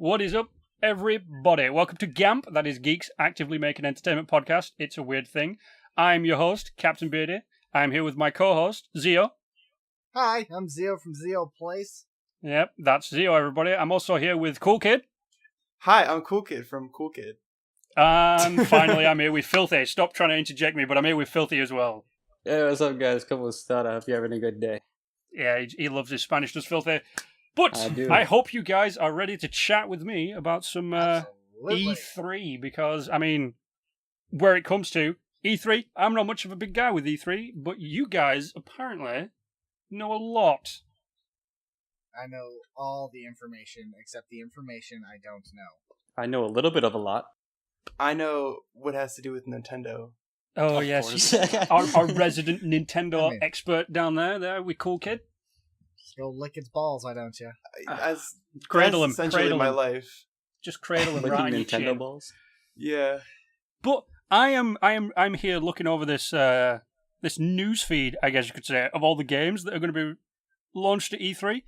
What is up, everybody? Welcome to GAMP, that is Geeks Actively Making Entertainment Podcast. It's a weird thing. I'm your host, Captain Beardy. I'm here with my co-host, Zio. Hi, I'm Zio from Zio Place. Yep, that's Zio, everybody. I'm also here with Cool Kid. Hi, I'm Cool Kid from Cool Kid. And finally, I'm here with Filthy. Stop trying to interject me, but I'm here with Filthy as well. Yeah, what's up, guys? Come on, start. I hope you're having a good day. Yeah, he loves his Spanish, does Filthy. But I hope you guys are ready to chat with me about some E3, because, I mean, where it comes to E3, I'm not much of a big guy with E3, but you guys apparently know a lot. I know all the information, except the information I don't know. I know a little bit of a lot. I know what has to do with Nintendo. Oh, yes. our resident Nintendo expert down there with Cool Kid. Just go lick its balls, why don't you? Cradle him. Essentially Cradle my him. life. Just cradle him right in your Nintendo chin. balls. Yeah. But I'm here looking over this this news feed, I guess you could say, of all the games that are going to be launched at E3.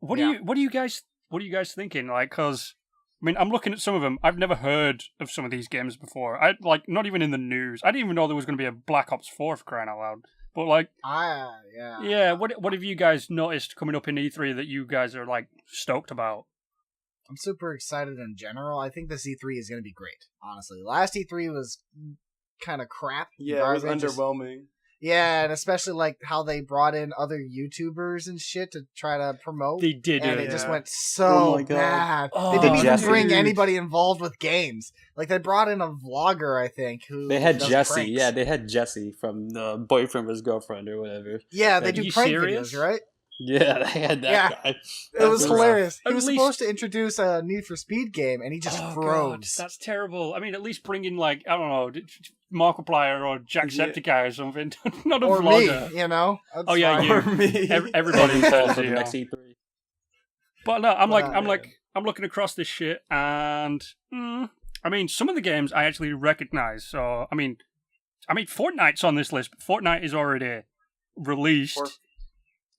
What are you guys thinking? Like, because I mean, I'm looking at some of them. I've never heard of some of these games before. Not even in the news. I didn't even know there was going to be a Black Ops 4 for crying out loud. But like, yeah. What have you guys noticed coming up in E3 that you guys are like stoked about? I'm super excited in general. I think this E3 is going to be great. Honestly, last E3 was kind of crap. Yeah, it was underwhelming. Yeah, and especially like how they brought in other YouTubers and shit to try to promote. They did, and it just went so bad. They didn't even bring anybody involved with games. Like they brought in a vlogger, I think. Who they had Jesse. Pranks. Yeah, they had Jesse from the boyfriend of his girlfriend or whatever. Yeah, they do prank videos, right? Yeah, they had that guy. It was hilarious. He was supposed to introduce a Need for Speed game, and he just froze. God, that's terrible. I mean, at least bring in, like, I don't know, Markiplier or Jacksepticeye or something. Not a vlogger. Me, you know? That's you. Or me. Everybody calls for the next E3. But no, I'm looking across this shit, and I mean, some of the games I actually recognize. So I mean, Fortnite's on this list, but Fortnite is already released.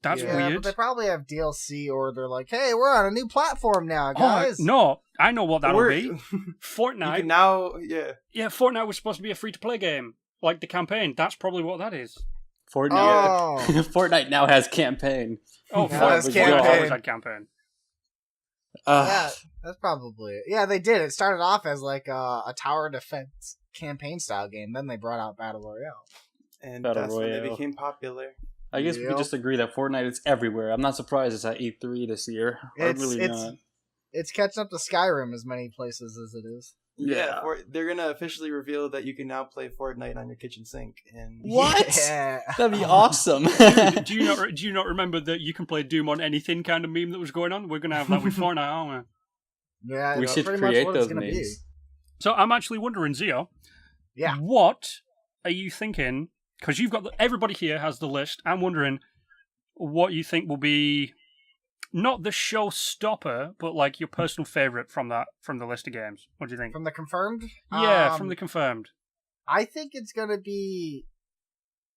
That's weird. But they probably have DLC, or they're like, "Hey, we're on a new platform now, guys." No, I know what that'll be. Fortnite. You can now, Fortnite was supposed to be a free-to-play game, like the campaign. That's probably what that is. Fortnite. Fortnite now has campaign. Oh, Fortnite always had campaign. Yeah, that's probably it. Yeah, they did. It started off as like a tower defense campaign style game. Then they brought out Battle Royale, and that's when they became popular. I guess we could just agree that Fortnite is everywhere. I'm not surprised it's at E3 this year. I'm really not. It's catching up to Skyrim as many places as it is. Yeah, they're going to officially reveal that you can now play Fortnite on your kitchen sink. And what? Yeah. That'd be awesome. do you not remember that you can play Doom on anything kind of meme that was going on? We're going to have that with Fortnite, aren't we? Yeah, we should create those memes. Be. So I'm actually wondering, Zio. Yeah. What are you thinking? Because you've got everybody here has the list. I'm wondering what you think will be not the showstopper, but like your personal favorite from the list of games. What do you think? From the confirmed? Yeah, from the confirmed. I think it's gonna be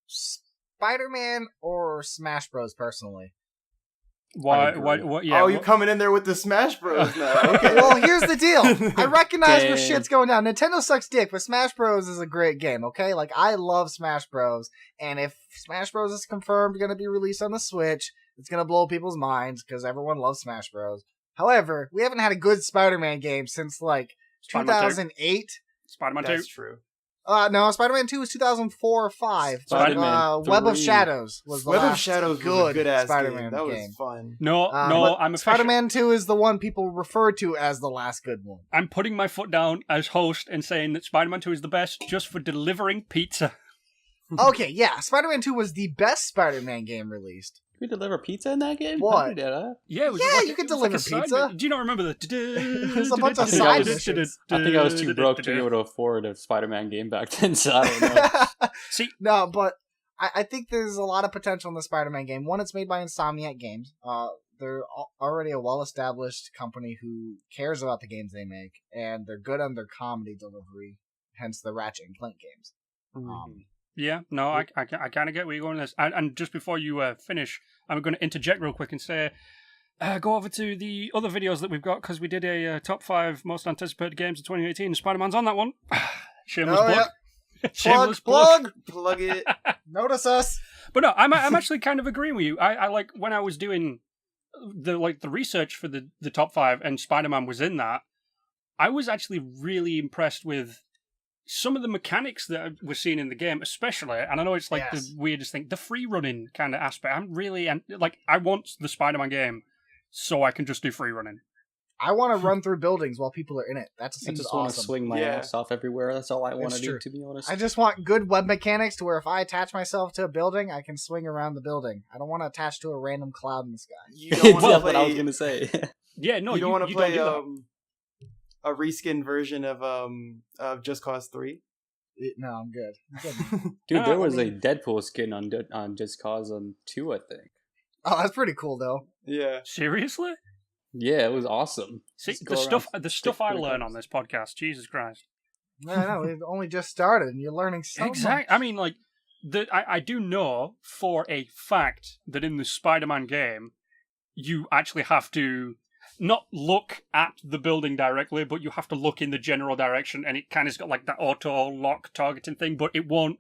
Spider-Man or Smash Bros. Personally. Why? Yeah. Oh, you're coming in there with the Smash Bros. now. Okay. Well, here's the deal. I recognize where shit's going down. Nintendo sucks dick, but Smash Bros. Is a great game, okay? Like, I love Smash Bros. And if Smash Bros. Is confirmed going to be released on the Switch, it's going to blow people's minds because everyone loves Smash Bros. However, we haven't had a good Spider-Man game since, like, 2008. Spider-Man 2. That's true. No, Spider-Man 2 was 2004 or 5. Spider-Man Web of Shadows was the Web last of Shadows good was a good-ass Spider-Man game. That was game. fun. No, I'm Spider-Man 2 is the one people refer to as the last good one. I'm putting my foot down as host and saying that Spider-Man 2 is the best just for delivering pizza. Okay, yeah, Spider-Man 2 was the best Spider-Man game released. We deliver pizza in that game? What? Yeah, you could deliver pizza. Do you not remember the? There's a bunch of side missions. I think I was too broke to be able to afford a Spider-Man game back then, so I don't know. See, no, but I think there's a lot of potential in the Spider-Man game. One, it's made by Insomniac Games. They're already a well-established company who cares about the games they make, and they're good on their comedy delivery. Hence the Ratchet and Clank games. Yeah, no, I kind of get where you're going with this. And just before you finish, I'm going to interject real quick and say, go over to the other videos that we've got, because we did a top 5 most anticipated games of 2018, and Spider-Man's on that one. Shameless plug. Yeah. Shameless plug. Plug it. Notice us. But no, I'm actually kind of agreeing with you. I like, when I was doing the research for the top 5 and Spider-Man was in that, I was actually really impressed with some of the mechanics that we're seeing in the game, especially, and I know it's like the weirdest thing, the free running kind of aspect. I'm really, like, I want the Spider-Man game so I can just do free running. I want to run through buildings while people are in it. That seems awesome. I just want to swing my ass off everywhere. That's all I want to do, to be honest. I just want good web mechanics to where if I attach myself to a building, I can swing around the building. I don't want to attach to a random cloud in the sky. You don't want to That's what I was going to say. Yeah, no, you don't want to play don't a reskin version of Just Cause 3? No, I'm good. Dude, there was a Deadpool skin on Just Cause 2, I think. Oh, that's pretty cool, though. Yeah. Seriously? Yeah, it was awesome. See, the stuff I learn on this podcast, Jesus Christ. No, we've only just started, and you're learning so much. I mean, like, I do know for a fact that in the Spider-Man game, you actually have to not look at the building directly, but you have to look in the general direction, and it kind of got like that auto-lock targeting thing, but it won't,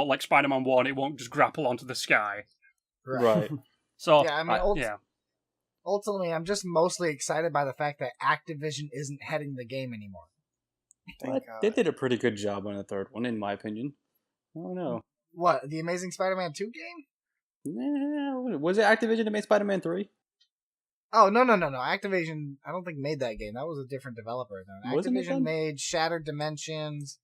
like Spider-Man 1, it won't just grapple onto the sky. Right. So, yeah, I mean, ultimately, I'm just mostly excited by the fact that Activision isn't heading the game anymore. They did a pretty good job on the third one, in my opinion. I don't know. What, the Amazing Spider-Man 2 game? Nah, was it Activision that made Spider-Man 3? Oh, no. Activision, I don't think made that game. That was a different developer. Though. Activision made Shattered Dimensions.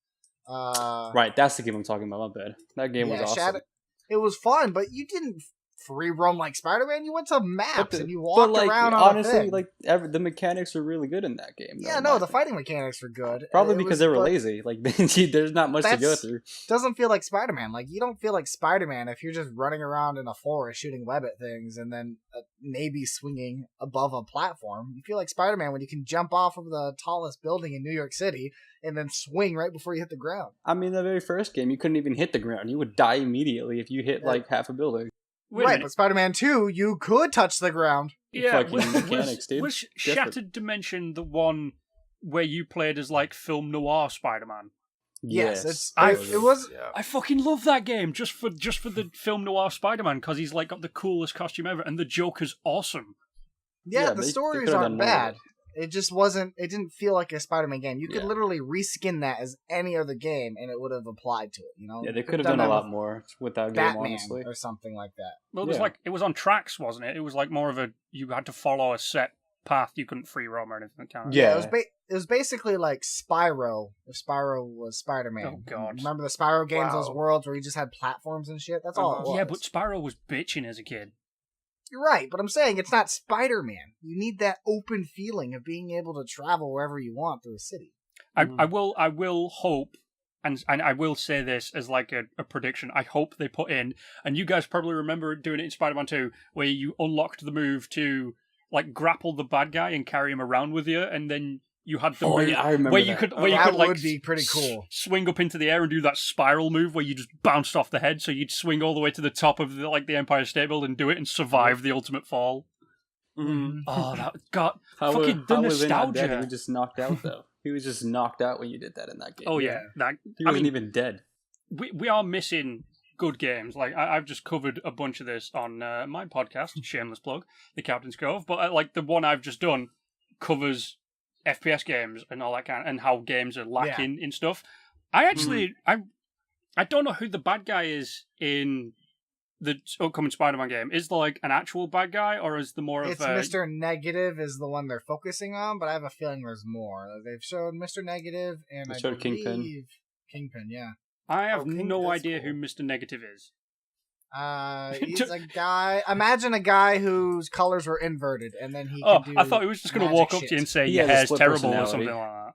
Right, that's the game I'm talking about. My bad. That game was awesome. It was fun, but you didn't free roam like Spider-Man. You went to maps and you walked around on honestly, a thing. like the mechanics were really good in that game. Yeah, no, the fighting mechanics were good. Probably because they were lazy. Like there's not much to go through. Doesn't feel like Spider-Man. Like you don't feel like Spider-Man if you're just running around in a forest shooting web at things and then maybe swinging above a platform. You feel like Spider-Man when you can jump off of the tallest building in New York City and then swing right before you hit the ground. I mean, the very first game, you couldn't even hit the ground. You would die immediately if you hit like half a building. Right, but Spider-Man 2, you could touch the ground. Yeah, mechanics, dude. Was Shattered Dimension the one where you played as like film noir Spider-Man? Yes, it was. Yeah. I fucking love that game just for the film noir Spider-Man because he's like got the coolest costume ever and the Joker's awesome. Yeah, the stories aren't bad. It just wasn't. It didn't feel like a Spider-Man game. You could literally reskin that as any other game, and it would have applied to it. Yeah, they could have done a lot more with that game, Batman, honestly, or something like that. Well, it was on tracks, wasn't it? It was like more of you had to follow a set path. You couldn't free roam or anything. Yeah, it was basically like Spyro. If Spyro was Spider-Man. Oh God! Remember the Spyro games? Those worlds where you just had platforms and shit. That's all it was. Yeah, but Spyro was bitching as a kid. You're right, but I'm saying it's not Spider-Man. You need that open feeling of being able to travel wherever you want through a city. I will hope, and I will say this as like a prediction. I hope they put in, and you guys probably remember doing it in Spider-Man 2, where you unlocked the move to like grapple the bad guy and carry him around with you, and then you had the move I remember where that. you could that like would be pretty cool. Swing up into the air and do that spiral move where you just bounced off the head, so you'd swing all the way to the top of the Empire State Building and do it and survive the ultimate fall. Mm-hmm. Oh, that got fucking the nostalgia. He was just knocked out though. He was just knocked out when you did that in that game. Oh yeah, he wasn't even dead. We are missing good games. Like I've just covered a bunch of this on my podcast, shameless plug, The Captain's Cove. But like the one I've just done covers FPS games and all that and how games are lacking in stuff. I actually I don't know who the bad guy is in the upcoming Spider-Man game. Is there like an actual bad guy, or is the more it's of Mr. Negative is the one they're focusing on, but I have a feeling there's more. They've showed Mr. Negative and I believe Kingpin, yeah. I have no idea who Mr. Negative is. He's a guy. Imagine a guy whose colors were inverted, and then he. I thought he was just going to walk up to you and say your hair's terrible or something like that.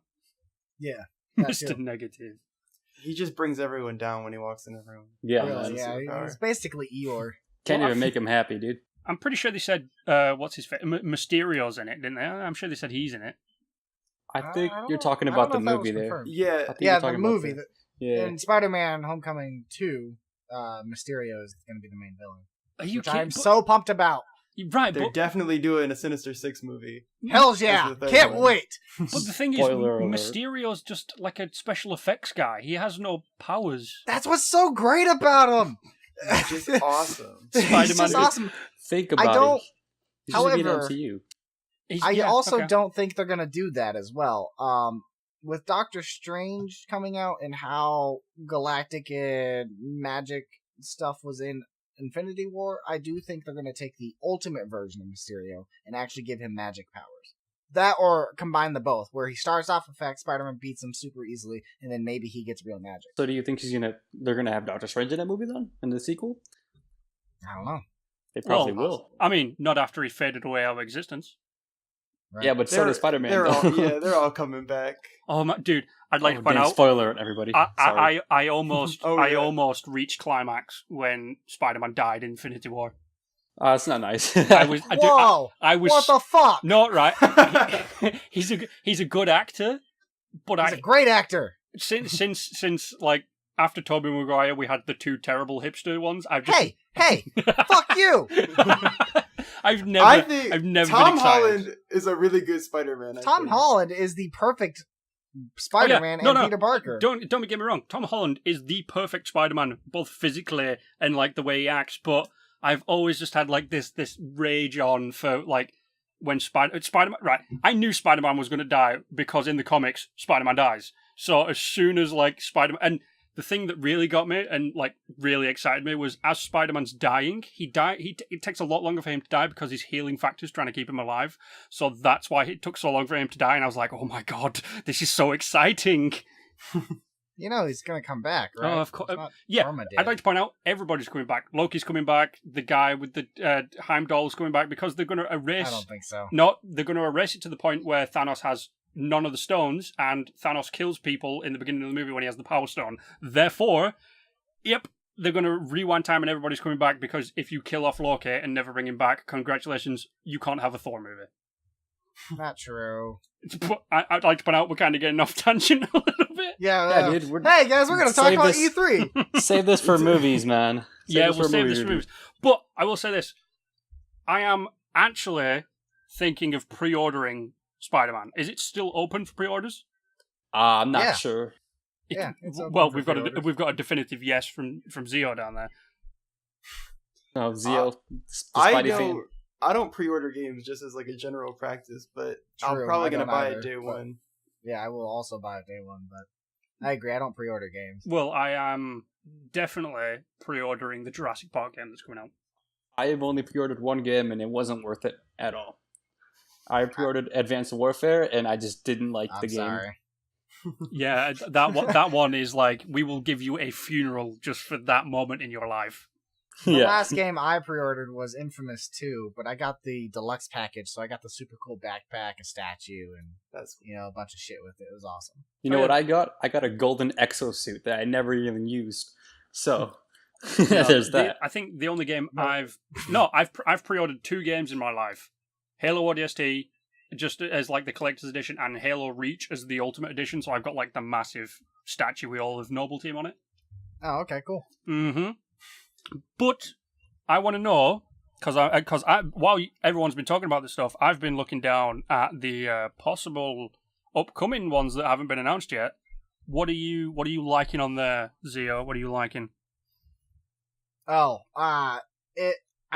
Yeah, Mr. Negative. He just brings everyone down when he walks in the room. Yeah, really, he's basically Eeyore. Can't even make him happy, dude. I'm pretty sure they said what's his face? Mysterio's in it, didn't they? I'm sure they said he's in it. I think you're talking about the movie there. Yeah, the movie. In Spider-Man: Homecoming 2. Mysterio is going to be the main villain. Are you kidding? I'm so pumped about. Right, They're but definitely doing a Sinister Six movie. Hells yeah! As the third Can't one. wait. but the thing is, Spoiler alert. Mysterio's just like a special effects guy. He has no powers. That's what's so great about him. Just awesome. He's Spider-Man just is- awesome. Think about don't- it. He's just being however, MCU. I also okay. don't think they're gonna do that as well. With Doctor Strange coming out and how galactic and magic stuff was in Infinity War, I do think they're gonna take the ultimate version of Mysterio and actually give him magic powers. That or combine the both, where he starts off effects, Spider-Man beats him super easily, and then maybe he gets real magic. So do you think they're gonna have Doctor Strange in that movie then? In the sequel? I don't know. They probably Well, will. I mean, not after he faded away out of existence. Right? Yeah, but so does Spider-Man. They're all coming back. Oh my, dude! I'd like to point out. Spoiler alert, everybody. Sorry. I almost Oh, I yeah. almost reached climax when Spider-Man died in Infinity War. It's not nice. I was I, dude, Whoa! I was What the fuck? no right. he's a good actor, but He's a great actor. since like after Tobey Maguire we had the two terrible hipster ones. I've just Hey, fuck you! I've I never think been excited. Tom Holland is a really good Spider-Man. Tom Holland is the perfect Spider-Man No, and no. Peter Parker. Don't get me wrong. Tom Holland is the perfect Spider-Man, both physically and like the way he acts. But I've always just had like this rage on for like when Spider-Man. Right, I knew Spider-Man was going to die because in the comics Spider-Man dies. So as soon as like Spider-Man, and the thing that really got me and like really excited me was as Spider-Man's dying, it takes a lot longer for him to die because his healing factor's trying to keep him alive. So that's why it took so long for him to die. And I was like, oh my god, this is so exciting. You know he's gonna come back, right? Oh, of course. He's not Yeah, perma-dead. I'd like to point out everybody's coming back. Loki's coming back. The guy with the Heimdall's coming back because they're going to erase. I don't think so. They're going to erase it to the point where Thanos has none of the stones, and Thanos kills people in the beginning of the movie when he has the Power Stone. Therefore, yep, they're going to rewind time and everybody's coming back because if you kill off Loki and never bring him back, congratulations, you can't have a Thor movie. Not true. I'd like to point out we're kind of getting off tangent a little bit. Yeah, dude. Hey guys, we're gonna talk Save about this. E3. Save this for movies, man. We'll save this for movies. But I will say this. I am actually thinking of pre-ordering Spider-Man. Is it still open for pre-orders? I'm not Yeah. sure. Yeah, it's open Well, for we've got a definitive yes from Zio down there. No, Zio, the I Spidey know. fan. I don't pre-order games just as like a general practice, but I'm True, probably I gonna don't buy either, it day but- one. Yeah, I will also buy it day one, but I agree. I don't pre-order games. Well, I am definitely pre-ordering the Jurassic Park game that's coming out. I have only pre-ordered one game, and it wasn't worth it at all. I pre-ordered Advanced Warfare, and I just didn't like I'm the game. sorry. Yeah, that one is like we will give you a funeral just for that moment in your life. The Yeah. last game I pre-ordered was Infamous 2, but I got the deluxe package, so I got the super cool backpack, a statue, and That's a bunch of shit with it. It was awesome. You know Oh, yeah. what I got? I got a golden exosuit that I never even used. So No, there's that. I think the only game No. I've pre-ordered 2 games in my life: Halo ODST, just as like the collector's edition, and Halo Reach as the ultimate edition. So I've got like the massive statue with all of Noble Team on it. Oh, okay, cool. Mm-hmm. But I want to know because while everyone's been talking about this stuff, I've been looking down at the possible upcoming ones that haven't been announced yet. What are you liking on there, Zio? What are you liking? Oh, I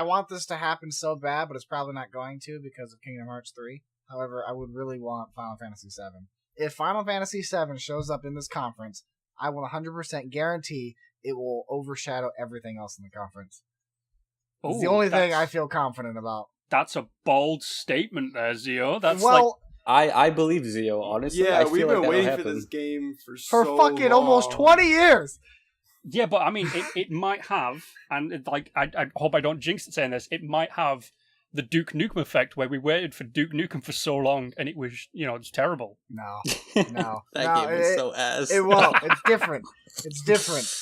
want this to happen so bad, but it's probably not going to because of Kingdom Hearts 3. However, I would really want Final Fantasy 7. If Final Fantasy 7 shows up in this conference, I will 100% guarantee it will overshadow everything else in the conference. It's the Ooh, only thing I that's- feel confident about. That's a bold statement there, Zio. That's Well, I believe Zio, honestly. yeah. I We've feel been like waiting that'll for happen. this game for for so fucking almost long. 20 years. yeah, but I mean, it might have, and I hope I don't jinx it saying this. It might have the Duke Nukem effect where we waited for Duke Nukem for so long, and it was it's terrible. No, no. That no, game was so ass. It won't. It's different. It's different.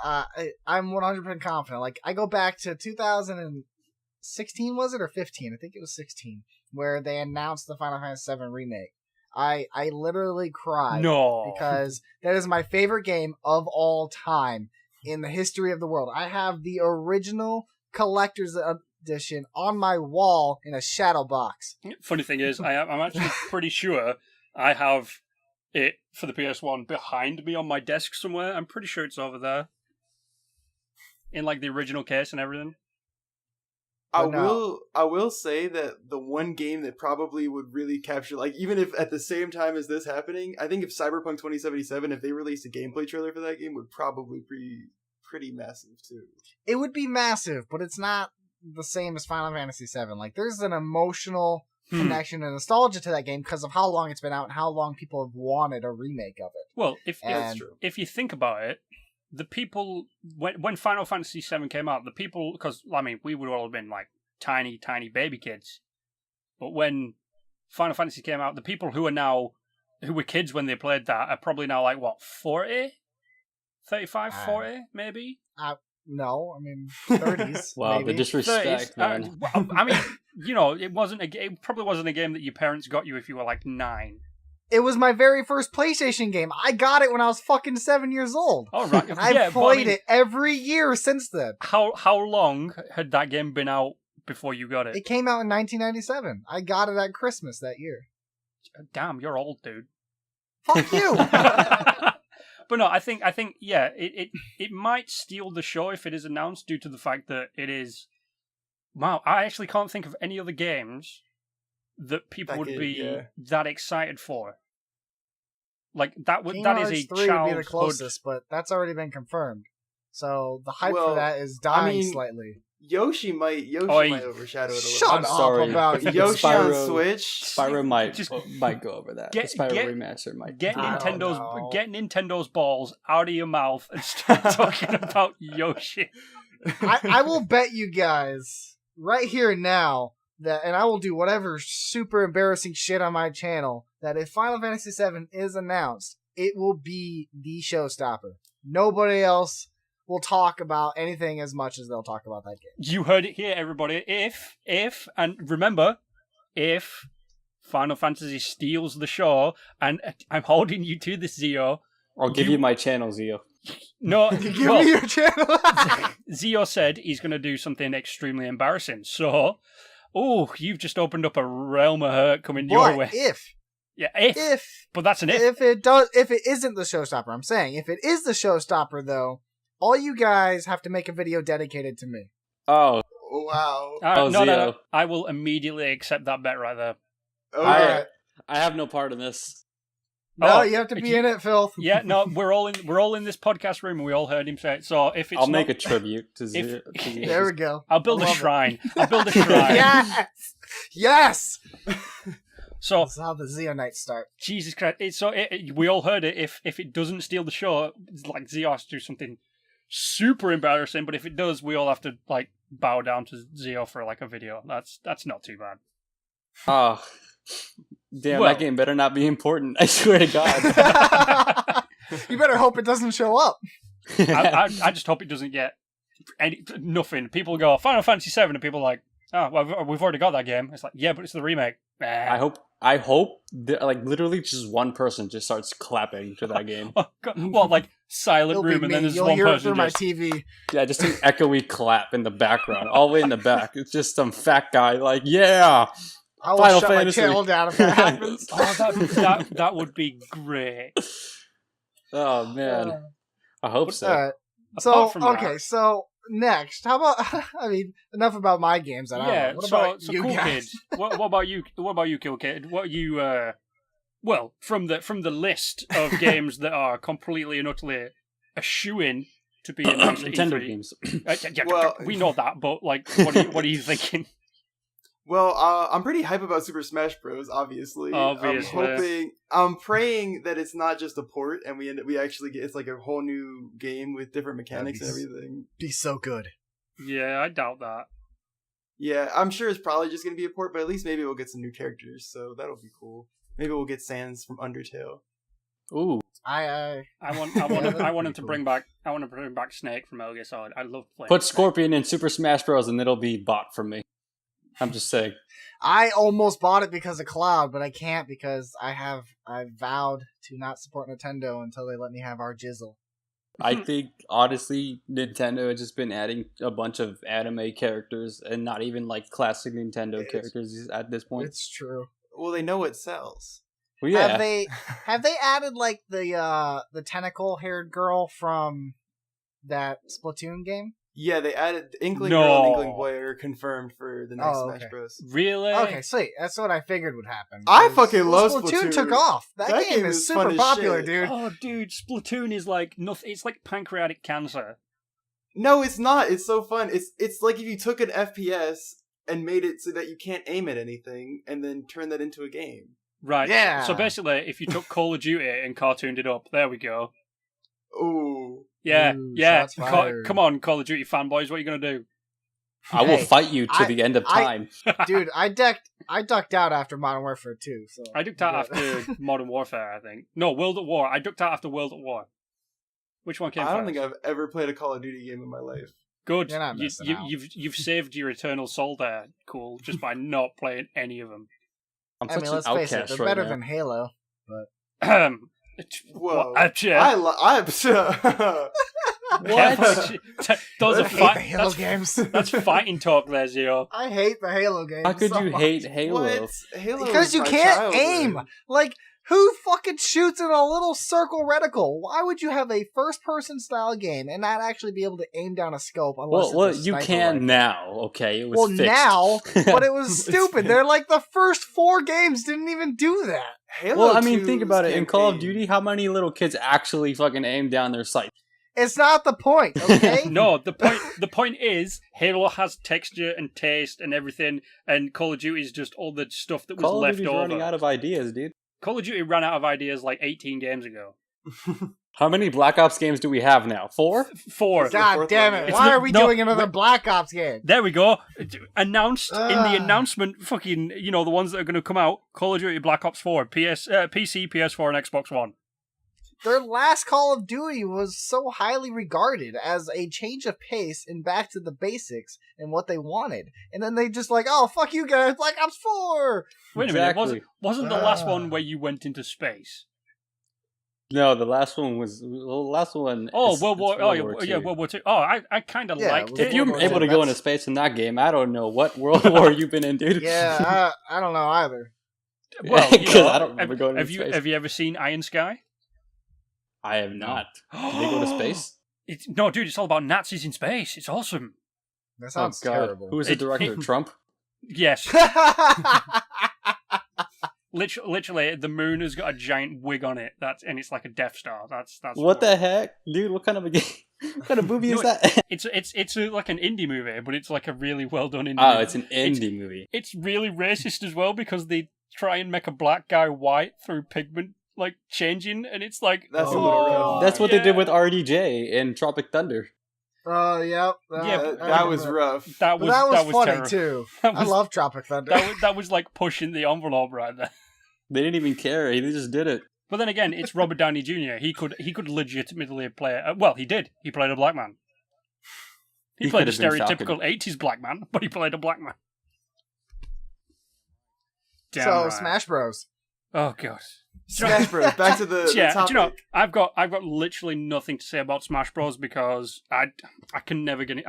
I'm 100% confident. Like, I go back to 2016, was it, or 15? I think it was 16, where they announced the Final Fantasy VII Remake. I literally cried. No, Because that is my favorite game of all time in the history of the world. I have the original collector's edition on my wall in a shadow box. Funny thing is, I'm actually pretty sure I have it for the PS1 behind me on my desk somewhere. I'm pretty sure it's over there. In like the original case and everything. I will say that the one game that probably would really capture, like, even if at the same time as this happening, I think if Cyberpunk 2077, if they released a gameplay trailer for that game, would probably be pretty massive too. It would be massive, but it's not the same as Final Fantasy VII. Like, there's an emotional connection and nostalgia to that game because of how long it's been out and how long people have wanted a remake of it. Well, that's true. If you think about it, the people, when Final Fantasy VII came out, the people, because, I mean, we would all have been like tiny baby kids. But when Final Fantasy came out, the people who were kids when they played that are probably now like, what, 40? 35, 40, maybe? No, I mean, 30s. Wow, maybe. the disrespect, man. I mean, you know, it probably wasn't a game that your parents got you if you were like 9. It was my very first PlayStation game. I got it when I was fucking 7 years old. Oh, right. And I've played it every year since then. How long had that game been out before you got it? It came out in 1997. I got it at Christmas that year. Damn, you're old, dude. Fuck you! But no, I think yeah, it might steal the show if it is announced due to the fact that it is. Wow, I actually can't think of any other games that people would be that excited for. Like that is a 3 childhood. would be the closest, but that's already been confirmed. So the hype for that is dying slightly. Yoshi might overshadow it a little. Shut up sorry. about Yoshi on Switch. Spyro might go over that. The Spyro remaster might. Get Nintendo's balls out of your mouth and start talking about Yoshi. I will bet you guys right here and now that, and I will do whatever super embarrassing shit on my channel, that if Final Fantasy VII is announced, it will be the showstopper. Nobody else will talk about anything as much as they'll talk about that game. You heard it here, everybody. If, and remember, if Final Fantasy steals the show, and I'm holding you to this, Zio. I'll give you my channel, Zio. No, give me your channel. Zio said he's going to do something extremely embarrassing. So, you've just opened up a realm of hurt coming your way. If. But that's an if. If it isn't the showstopper, I'm saying, if it is the showstopper, though, all you guys have to make a video dedicated to me. Oh. Wow. No. I will immediately accept that bet right there. Okay. I have no part in this. No, you have to be in it, Phil. Yeah, no, we're all in this podcast room, and we all heard him say it. So if it's, I'll make a tribute to Zio. There we go. I'll build a shrine. I'll build a shrine. Yes. So that's how the Zio nights start. Jesus Christ! We all heard it. If it doesn't steal the show, it's like Zio has to do something super embarrassing. But if it does, we all have to like bow down to Zio for like a video. That's not too bad. Oh. Damn, that game better not be important. I swear to God. You better hope it doesn't show up. I just hope it doesn't get nothing. People go Final Fantasy VII, and people are like, oh, well, we've already got that game. It's like, yeah, but it's the remake. I hope that, like, literally just one person just starts clapping to that game. Oh, God. Well, like silent room, and then there's You'll one hear person it through my TV. Yeah, just an echoey clap in the background, all the way in the back. It's just some fat guy like, yeah. I will Final shut Fantasy. my channel down if that happens. That would be great. Oh man, I hope so. All right. So next, how about? I mean, enough about my games. What about you cool guys? Kid. What about you? What about you, Cool Kid? What you? Well, from the list of games that are completely and utterly a shoo-in to be announced at Nintendo E3. games. Well, we know that, but like, what are you thinking? Well, I'm pretty hype about Super Smash Bros. Obviously. I'm praying that it's not just a port, and we actually get it's like a whole new game with different mechanics and everything. Be so good. Yeah, I doubt that. Yeah, I'm sure it's probably just gonna be a port, but at least maybe we'll get some new characters, so that'll be cool. Maybe we'll get Sans from Undertale. Ooh. I want to bring back Snake from Metal Gear Solid. I love playing. Put Scorpion in Super Smash Bros. And it'll be bought from me. I'm just saying. I almost bought it because of Cloud, but I can't because I vowed to not support Nintendo until they let me have our jizzle. I think, honestly, Nintendo has just been adding a bunch of anime characters and not even, like, classic Nintendo characters at this point. It's true. Well, they know it sells. Well, yeah. Have they added, like, the tentacle-haired girl from that Splatoon game? Yeah, they added Inkling Girl and Inkling Boy are confirmed for the next Smash Bros. Really? Okay, sweet. That's what I figured would happen. I fucking love Splatoon. Took off. That game is super popular, dude. Oh, dude, Splatoon is like nothing. It's like pancreatic cancer. No, it's not. It's so fun. It's like if you took an FPS and made it so that you can't aim at anything, and then turn that into a game. Right. Yeah. So basically, if you took Call of Duty and cartooned it up, there we go. Ooh. Yeah, Ooh, yeah. come on, Call of Duty fanboys, what are you gonna do? I will fight you to the end of time. Dude, I ducked out after Modern Warfare 2. So I ducked out after Modern Warfare, I think. No, World at War. I ducked out after World at War. Which one came first? I don't think I've ever played a Call of Duty game in my life. Good. You're not missing out. You've saved your eternal soul there, cool, just by not playing any of them. I'm I such mean, an let's face it, outcast they're right better now. than Halo. Whoa. Those are I hate the Halo games. That's fighting talk there, Zio. I hate the Halo games. How could so you much. hate Halo? What? Halo Because was you my can't childhood. aim. Like, who fucking shoots in a little circle reticle? Why would you have a first-person style game and not actually be able to aim down a scope unless Well, it's a you sniper can rifle? now, okay? It was fixed. Now, but it was stupid. They're like the first 4 games didn't even do that. Halo Well, I mean, 2's think about it. In Call of campaign. Duty, how many little kids actually fucking aim down their sights? It's not the point, okay? No, the point is Halo has texture and taste and everything, and Call of Duty is just all the stuff that was Call of left Duty's over. running out of ideas, dude. Call of Duty ran out of ideas like 18 games ago. How many Black Ops games do we have now? 4? 4. God damn it. Why are we doing another Black Ops game? There we go. Announced in the announcement, fucking, the ones that are going to come out, Call of Duty Black Ops 4, PC, PS4, and Xbox One. Their last Call of Duty was so highly regarded as a change of pace and back to the basics and what they wanted. And then they just like, oh, fuck you guys, Black Ops 4! Wait a minute, wasn't the last one where you went into space? No, the last one was... the last one... Oh, is- World War... it's Oh, War yeah, II. World War II. Oh, I kind of Yeah, liked If it. you're World War able to II, go into that's- space in that game, I don't know what World War you've been in, dude. Yeah, I don't know either. Well, Because I don't remember going into space. Have you ever seen Iron Sky? I have not. Did they go to space? No, dude, it's all about Nazis in space. It's awesome. That sounds oh, God. terrible. Who was the director? Trump? Yes. Literally, the moon has got a giant wig on it. And it's like a Death Star. That's What the heck? Dude, what kind of a game? What kind of movie is that? It's like an indie movie, but it's like a really well done indie Oh, movie. it's an indie movie. It's really racist as well because they try and make a black guy white through pigment like changing, and it's like That's a Oh. little rough. That's what they did yeah. with RDJ in Tropic Thunder. Oh, yep. Yeah, That was rough. that But was that was funny, terrible. too. That I was, love Tropic Thunder. that was like pushing the envelope right there. They didn't even care. They just did it. But then again, it's Robert Downey Jr. He could legitimately play. Well, he did. He played a black man. He played a could have been stereotypical '80s black man, but he played a black man. Damn So, right. Smash Bros. Oh god. Smash Bros. Back to the Yeah, topic. do you know, I've got literally nothing to say about Smash Bros. Because I can never get it.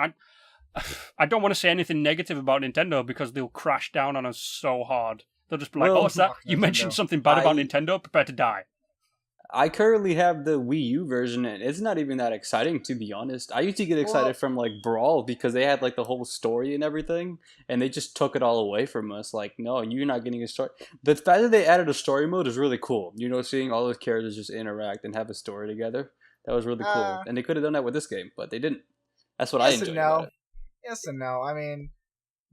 I don't want to say anything negative about Nintendo because they'll crash down on us so hard. They'll just be like, Well, "Oh, what's that? fuck You Nintendo. mentioned something bad about I- Nintendo. Prepare to die." I currently have the Wii U version, and it's not even that exciting, to be honest. I used to get excited Well- from, like, Brawl, because they had, like, the whole story and everything, and they just took it all away from us. Like, no, you're not getting a story. The fact that they added a story mode is really cool. Seeing all those characters just interact and have a story together, that was really cool. And they could have done that with this game, but they didn't. That's what I Yes and enjoyed no. about it. Yes and no. I mean,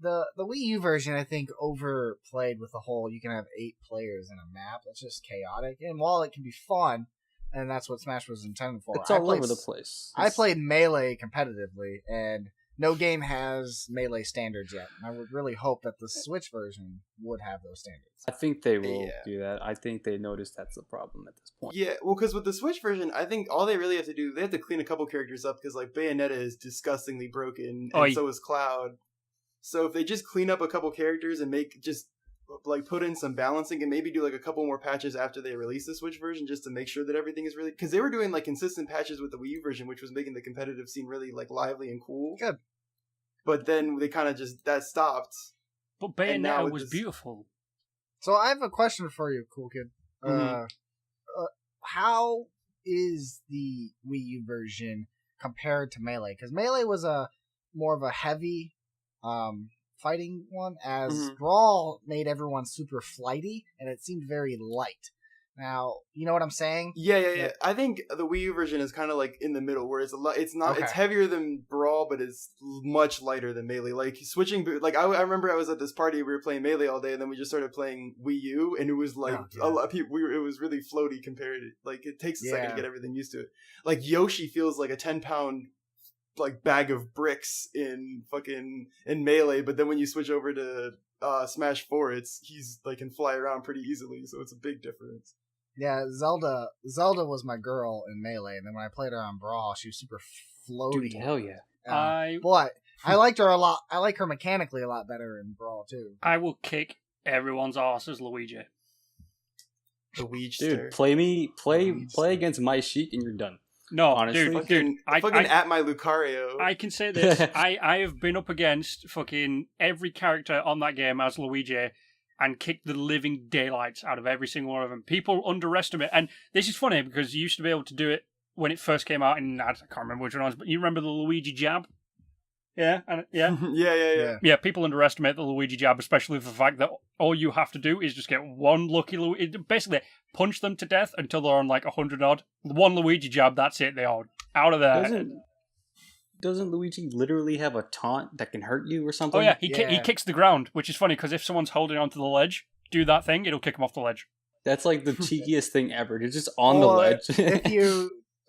the Wii U version, I think, overplayed with the whole you can have 8 players in a map. It's just chaotic. And while it can be fun, and that's what Smash was intended for, It's all over the place. I played Melee competitively, and no game has Melee standards yet. And I would really hope that the Switch version would have those standards. I think they will Yeah. do that. I think they noticed that's the problem at this point. Yeah, well, because with the Switch version, I think all they really have to do, they have to clean a couple characters up, because, like, Bayonetta is disgustingly broken, and so is Cloud. So if they just clean up a couple characters and make just like put in some balancing and maybe do like a couple more patches after they release the Switch version, just to make sure that everything is really, because they were doing like consistent patches with the Wii U version, which was making the competitive scene really like lively and cool. Good. But then they kind of just that stopped. But Bayonetta was beautiful. So I have a question for you, cool kid. How is the Wii U version compared to Melee? Because Melee was a more of a heavy fighting one, as Brawl made everyone super flighty, and it seemed very light. Now, you know what I'm saying? Yeah. I think the Wii U version is kind of like in the middle, where it's heavier than Brawl, but it's much lighter than Melee. Like switching, like I remember I was at this party, we were playing Melee all day, and then we just started playing Wii U, and it was like a lot of people. It was really floaty compared. Like it takes a second to get everything used to it. Like Yoshi feels like a 10-pound like bag of bricks in Melee, but then when you switch over to Smash 4, he's like can fly around pretty easily, so it's a big difference. Yeah, Zelda was my girl in Melee, and then when I played her on Brawl, she was super floaty. Dude, hell yeah. But I liked her a lot. I like her mechanically a lot better in Brawl too. I will kick everyone's ass as Luigi. The Weege, dude, play against my Sheik and you're done. No, honestly, dude, I at my Lucario. I can say this: I have been up against fucking every character on that game as Luigi, and kicked the living daylights out of every single one of them. People underestimate, and this is funny because you used to be able to do it when it first came out, and I can't remember which one it was, but you remember the Luigi jab? Yeah. Yeah, people underestimate the Luigi jab, especially for the fact that all you have to do is just get one lucky Luigi. Basically, punch them to death until they're on like 100 odd. One Luigi jab, that's it. They are out of there. Doesn't Luigi literally have a taunt that can hurt you or something? Oh yeah, he kicks the ground, which is funny because if someone's holding onto the ledge, do that thing, it'll kick them off the ledge. That's like the cheekiest thing ever. You're just on the ledge.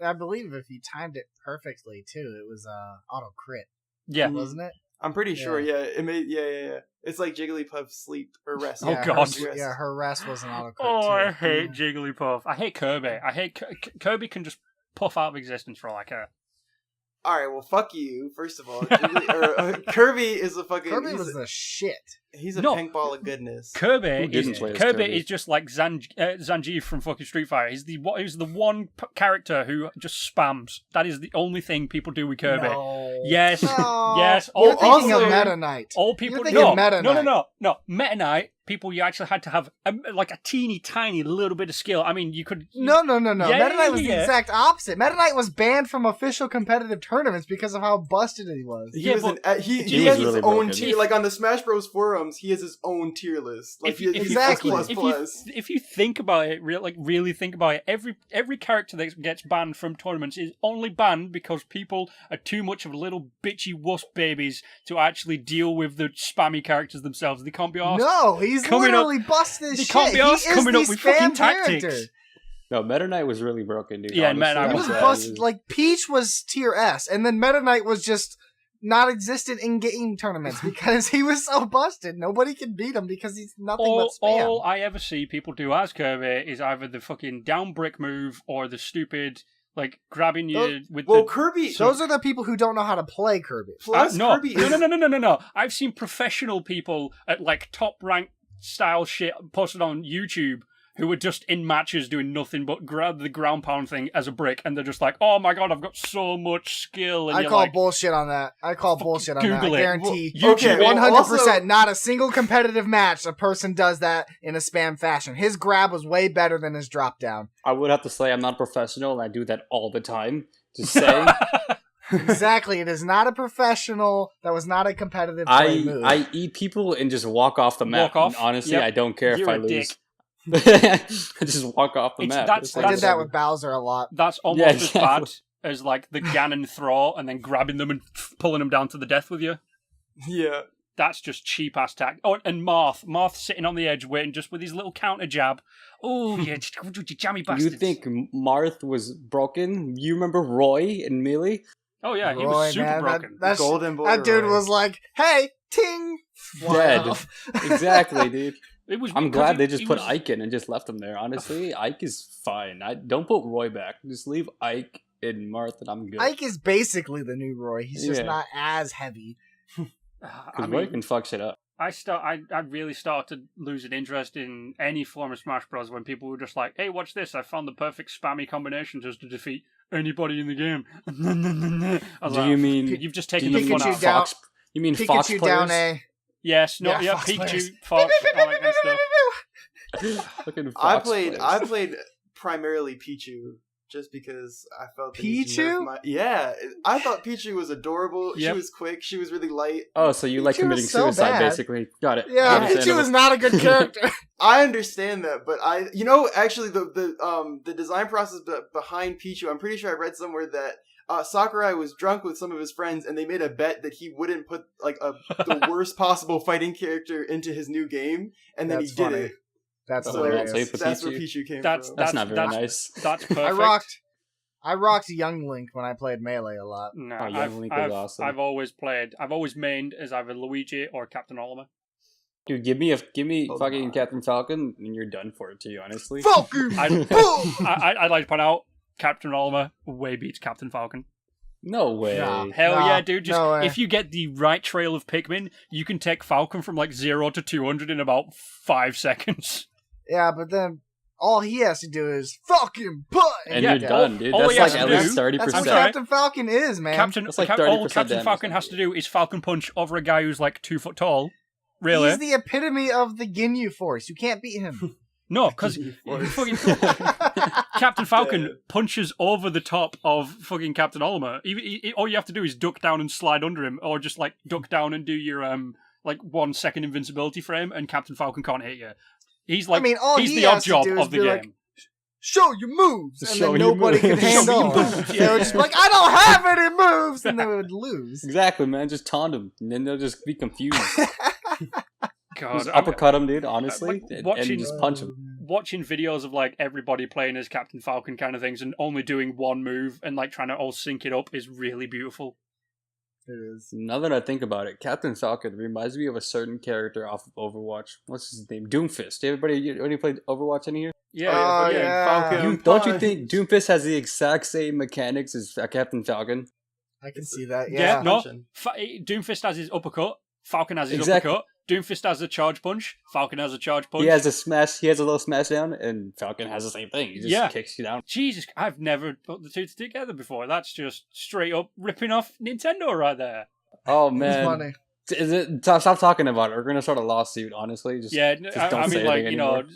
I believe if you timed it perfectly too, it was auto crit. Yeah, wasn't it? I'm pretty sure. Yeah, it made. Yeah. It's like Jigglypuff's sleep or rest. Oh god. Her rest was an auto crit. Oh, too. I hate Jigglypuff. I hate Kirby. Kirby can just puff out of existence for like a. All right, well, fuck you. First of all, Kirby is a fucking. Kirby was the shit. He's a pink ball of goodness. Kirby is just like Zangief from fucking Street Fighter. He's the one character who just spams. That is the only thing people do with Kirby. No. Yes, no. yes. You're thinking of Meta Knight. All people No. Meta Knight. People, you actually had to have like a teeny tiny little bit of skill. I mean, you could. No. Meta Knight was the exact opposite. Meta Knight was banned from official competitive tournaments because of how busted he was. He has his own tier. Like on the Smash Bros. Forums, he has his own tier list. Like if you think about it, really think about it, every character that gets banned from tournaments is only banned because people are too much of little bitchy wuss babies to actually deal with the spammy characters themselves. They can't be asked. No, he's literally busted his shit. They can't be asked coming up with fucking tactics. Character. No, Meta Knight was really broken, dude. Yeah, Meta Knight was busted. Like Peach was tier S, and then Meta Knight was just not existent in game tournaments because he was so busted. Nobody can beat him because he's nothing but spam. All I ever see people do as Kirby is either the fucking down brick move or the stupid like grabbing you with the Kirby. Those are the people who don't know how to play Kirby. Plus, Kirby No. I've seen professional people at like top rank style shit posted on YouTube who were just in matches doing nothing but grab the ground pound thing as a brick, and they're just like, oh my god, I've got so much skill. And I call bullshit on that. I guarantee 100% not a single competitive match a person does that in a spam fashion. His grab was way better than his drop down. I would have to say I'm not a professional, and I do that all the time. Just saying. Exactly. It is not a professional. That was not a competitive play move. I eat people and just walk off the map. Honestly, I don't care if I lose. I just walk off the map. I did that with Bowser a lot. That's almost as bad as like the Ganon throw and then grabbing them and pulling them down to the death with you. Yeah. That's just cheap ass tact. Oh, and Marth sitting on the edge waiting just with his little counter jab. Oh, yeah, jammy bastards. You think Marth was broken? You remember Roy in Melee? Oh yeah, he was super broken. That Golden Boy. That dude was like, hey, ting! Dead. Exactly, dude. I'm glad they just put Ike in and just left him there. Honestly, Ike is fine. Don't put Roy back. Just leave Ike and Marth, and I'm good. Ike is basically the new Roy. He's just not as heavy. Because Roy can fuck shit up. I really started to lose an interest in any form of Smash Bros. When people were just like, "Hey, watch this! I found the perfect spammy combination just to defeat anybody in the game." I was Do like, you mean you've just taken the fun out? Pikachu down? Fox? You mean Fox Pikachu players? down A. Yes, no, yeah, Fox Pikachu, players. Fox, all that kind of stuff. Fucking I Fox played players. primarily Pichu just because I felt that Pichu? I thought Pichu was adorable. Yep. She was quick. She was really light. Oh, so you like Pichu committing was so suicide, bad. basically. Got it. Yeah, Understandable. Pichu is not a good character. I understand that, but actually the design process behind Pichu, I'm pretty sure I read somewhere that Sakurai was drunk with some of his friends, and they made a bet that he wouldn't put like the worst possible fighting character into his new game, and then That's he did funny. it. That's Oh, hilarious. so you put That's where Pichu? Pichu came That's- from. That's not very nice. That's perfect. I rocked Young Link when I played Melee a lot. No, Oh, Young Link was awesome. I've always mained as either Luigi or Captain Oliver. Dude, give me Oh fucking my. Captain Falcon, and you're done for it too. Honestly. Falcon! I'd like to point out Captain Oliver way beats Captain Falcon. No way. Nah. Hell Nah, yeah, dude! Just no way. if you get the right trail of Pikmin, you can take Falcon from like 0 to 200 in about 5 seconds. Yeah, but then all he has to do is fucking put, And Yeah, you're done, dude. all That's he like has at to least do- 30%. That's what sorry. Captain Falcon is, man. That's like all 30% Captain damage. Falcon has to do is Falcon Punch over a guy who's like 2 foot tall. Really? He's the epitome of the Ginyu Force. You can't beat him. No, because Captain Falcon Yeah. punches over the top of fucking Captain Oliver. All you have to do is duck down and slide under him, or just like duck down and do your like 1 second invincibility frame, and Captain Falcon can't hit you. He's like, I mean, all he's he the odd has to job do is of the be game. like, show your moves, and Show then your nobody moves. could handle Show your him. moves, They would just be like, I don't have any moves, and they would lose. Exactly, man. Just taunt them, and then they'll just be confused. God, Just uppercut them, dude. Honestly, like, and watching- just punch them. watching videos of like everybody playing as Captain Falcon kind of things and only doing one move and like trying to all sync it up is really beautiful. It is. Now that I think about it, Captain Falcon reminds me of a certain character off of Overwatch. What's his name? Doomfist. Anybody played Overwatch in here? Yeah, Oh, yeah. yeah. Falcon Don't you Punch. think Doomfist has the exact same mechanics as Captain Falcon? I can see that. Yeah, Yeah. no. Punching. Doomfist has his uppercut. Falcon has his Exactly. uppercut. Doomfist has a charge punch. Falcon has a charge punch. He has a smash. He has a little smash down, and Falcon has the same thing. He just Yeah. kicks you down. Jesus, I've never put the two together before. That's just straight up ripping off Nintendo right there. Oh It's man, funny. Stop talking about it. We're gonna start a lawsuit. Honestly, just Yeah, just I don't say mean, like, anything you know, anymore.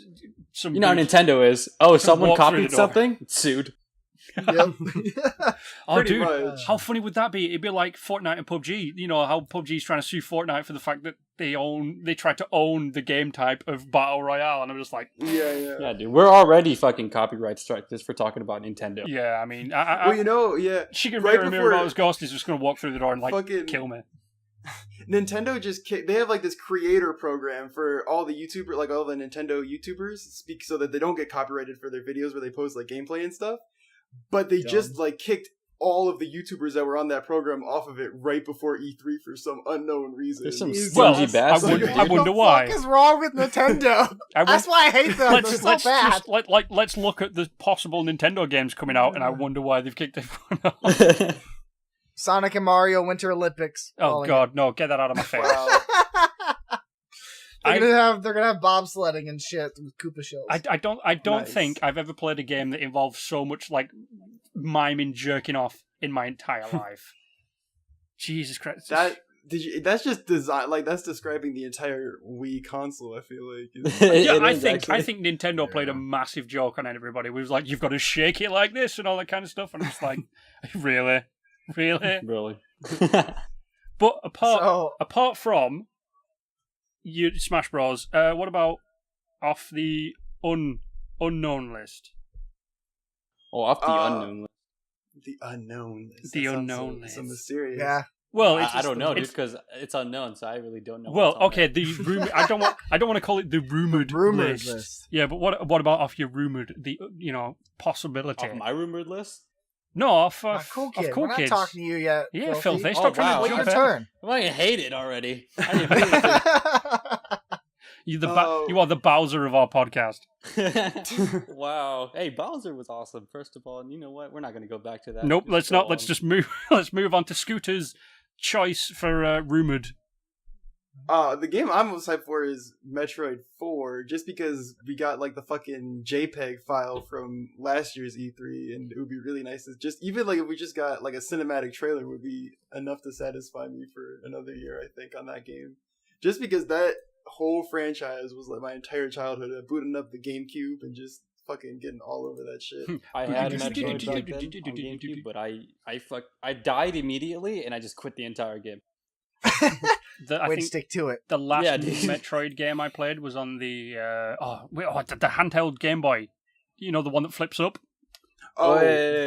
some You know how dudes- Nintendo is. Oh, someone walk through copied the door. something. Sued. Yep. Oh, Pretty dude, much. how funny would that be? It'd be like Fortnite and PUBG. You know how PUBG's trying to sue Fortnite for the fact that they tried to own the game type of battle royale, and I'm just like, Yeah. Yeah, dude, we're already fucking copyright strike just for talking about Nintendo. yeah. I mean, Well, yeah. Shigeru right Miyamoto's before- ghost is just going to walk through the door and like Fucking- kill me. Nintendo they have like this creator program for all the YouTuber, like all the Nintendo YouTubers, speak so that they don't get copyrighted for their videos where they post like gameplay and stuff. But they just like kicked all of the YouTubers that were on that program off of it right before E3 for some unknown reason. There's some Jesus. Well, stingy I bastards. wouldn't- dude. I wouldn't- wonder why. What the fuck is wrong with Nintendo? That's why I hate them. They're so bad. Let's look at the possible Nintendo games coming out, and I wonder why they've kicked everyone out. Sonic and Mario Winter Olympics. Oh Calling God, no! Get that out of my face. Wow. it. They're gonna have bobsledding and shit with Koopa shells. I don't Nice. think I've ever played a game that involves so much like miming jerking off in my entire life. Jesus Christ! That's just design. Like that's describing the entire Wii console. I feel like. Yeah, It I is, think actually. Nintendo played a Yeah. massive joke on everybody. It was like, you've got to shake it like this and all that kind of stuff. And I'm just like, really? Really. But So apart from you Smash Bros, what about off the unknown list? Oh, off the unknown. The unknown. List. The That sounds unknown so, list. so mysterious. yeah, Well, I it's don't know, dude, it's- because it's unknown, so I really don't know. Well, what's on okay, there. the rumor. I don't want to call it the rumored rumored list. list. Yeah, but what about off your rumored possibility? Off my rumored list. No, off Cool of kid. Cool We're not Kids. talking to you yet. Yeah, Filthy. Filthy. Oh, Stop trying wow. to Wait jump your in. turn. I hate it already. I didn't hate You are the Bowser of our podcast. it. Wow. Hey, Bowser was awesome. First of all, and you know what? We're not going to go back to that. Nope, Just let's go not. Let's on. just move. Let's move on to Scooter's choice for rumored. The game I'm most hyped for is Metroid 4, just because we got like the fucking JPEG file from last year's E3, and it would be really nice to just, even like if we just got like a cinematic trailer would be enough to satisfy me for another year, I think, on that game. Just because that whole franchise was like my entire childhood, booting up the GameCube and just fucking getting all over that shit. I had Metroid back then on GameCube, but I died immediately and I just quit the entire game. I think stick to it. The last Metroid game I played was on the the handheld Game Boy. You know, the one that flips up. Oh,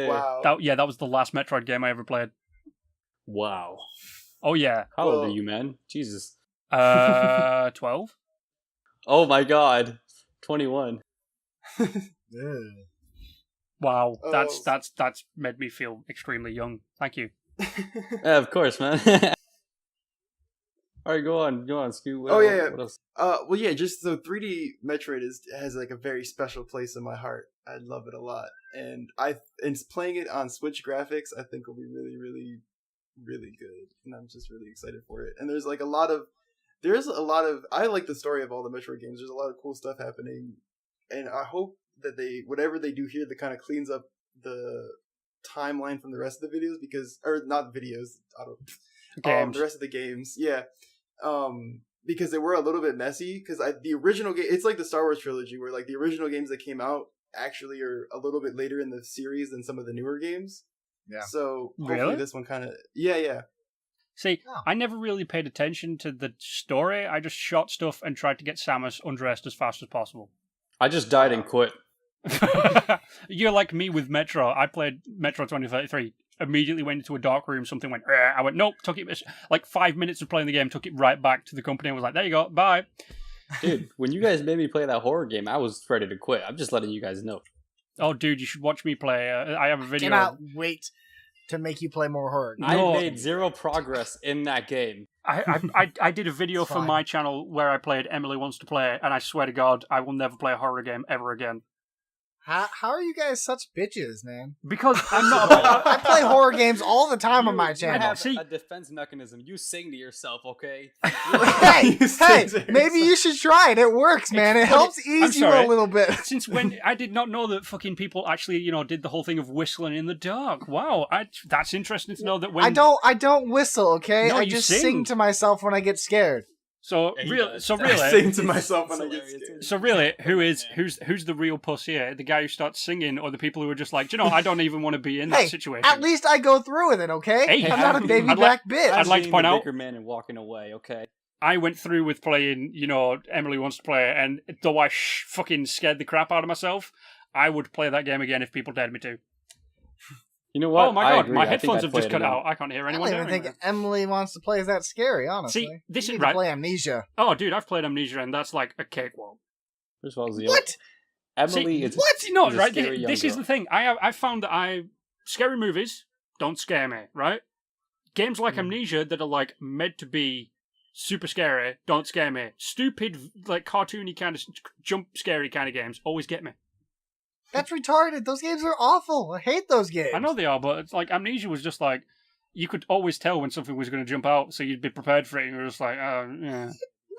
wow. That was the last Metroid game I ever played. Wow. Oh yeah. How old are you, man? Jesus. 12. Oh my god. 21. Wow, that's made me feel extremely young. Thank you. Yeah, of course, man. All right, go on, Scoot. What else? Well, yeah, just so 3D Metroid has like a very special place in my heart. I love it a lot, and playing it on Switch graphics, I think will be really, really, really good, and I'm just really excited for it. And there's a lot of, I like the story of all the Metroid games. There's a lot of cool stuff happening, and I hope that whatever they do here, that kind of cleans up the timeline from the rest of the videos, the rest of the games, yeah. Because they were a little bit messy, because the original game, it's like the Star Wars trilogy, where like the original games that came out actually are a little bit later in the series than some of the newer games. Yeah. So hopefully this one kind of, yeah. See, I never really paid attention to the story. I just shot stuff and tried to get Samus undressed as fast as possible. I just died and quit. You're like me with Metro. I played Metro 2033. Immediately went into a dark room, something went, I went, nope, took it, like 5 minutes of playing the game, took it right back to the company and was like, there you go, bye. Dude, when you guys made me play that horror game, I was ready to quit. I'm just letting you guys know. Oh, dude, you should watch me play. I have a video. I cannot wait to make you play more horror games. I made zero progress in that game. I did a video for my channel where I played Emily Wants to Play, and I swear to God, I will never play a horror game ever again. How are you guys such bitches, man? Because I'm not. I play horror games all the time on my channel. I have a defense mechanism. You sing to yourself, okay? hey, maybe you should try it. It works, man. It helps ease you a little bit. Since when? I did not know that fucking people actually, did the whole thing of whistling in the dark. Wow, that's interesting to know that when I don't whistle, okay? No, I just sing to myself when I get scared. So really, I sing to myself when I get scared. So really, who's the real puss here? The guy who starts singing, or the people who are just like, I don't even want to be in that situation? At least I go through with it, okay? Hey, I'm not a baby back bitch. I'd like to point out, bigger man and walking away, okay? I went through with playing, Emily Wants to Play, and though I fucking scared the crap out of myself, I would play that game again if people dared me to. You know what? Oh my god, my headphones have just cut out. I can't hear anyone. I don't even think Emily Wants to Play is that scary, honestly. See, this you is need right. to play Amnesia. Oh, dude, I've played Amnesia, and that's like a cakewalk. First of all, what? Emily is what? No, right. This is the thing. I found that scary movies don't scare me. Right? Games like Amnesia that are like meant to be super scary don't scare me. Stupid, like cartoony kind of jump scary kind of games always get me. That's retarded. Those games are awful. I hate those games. I know they are, but it's like Amnesia was just like, you could always tell when something was going to jump out, so you'd be prepared for it, and you're just like, oh, yeah.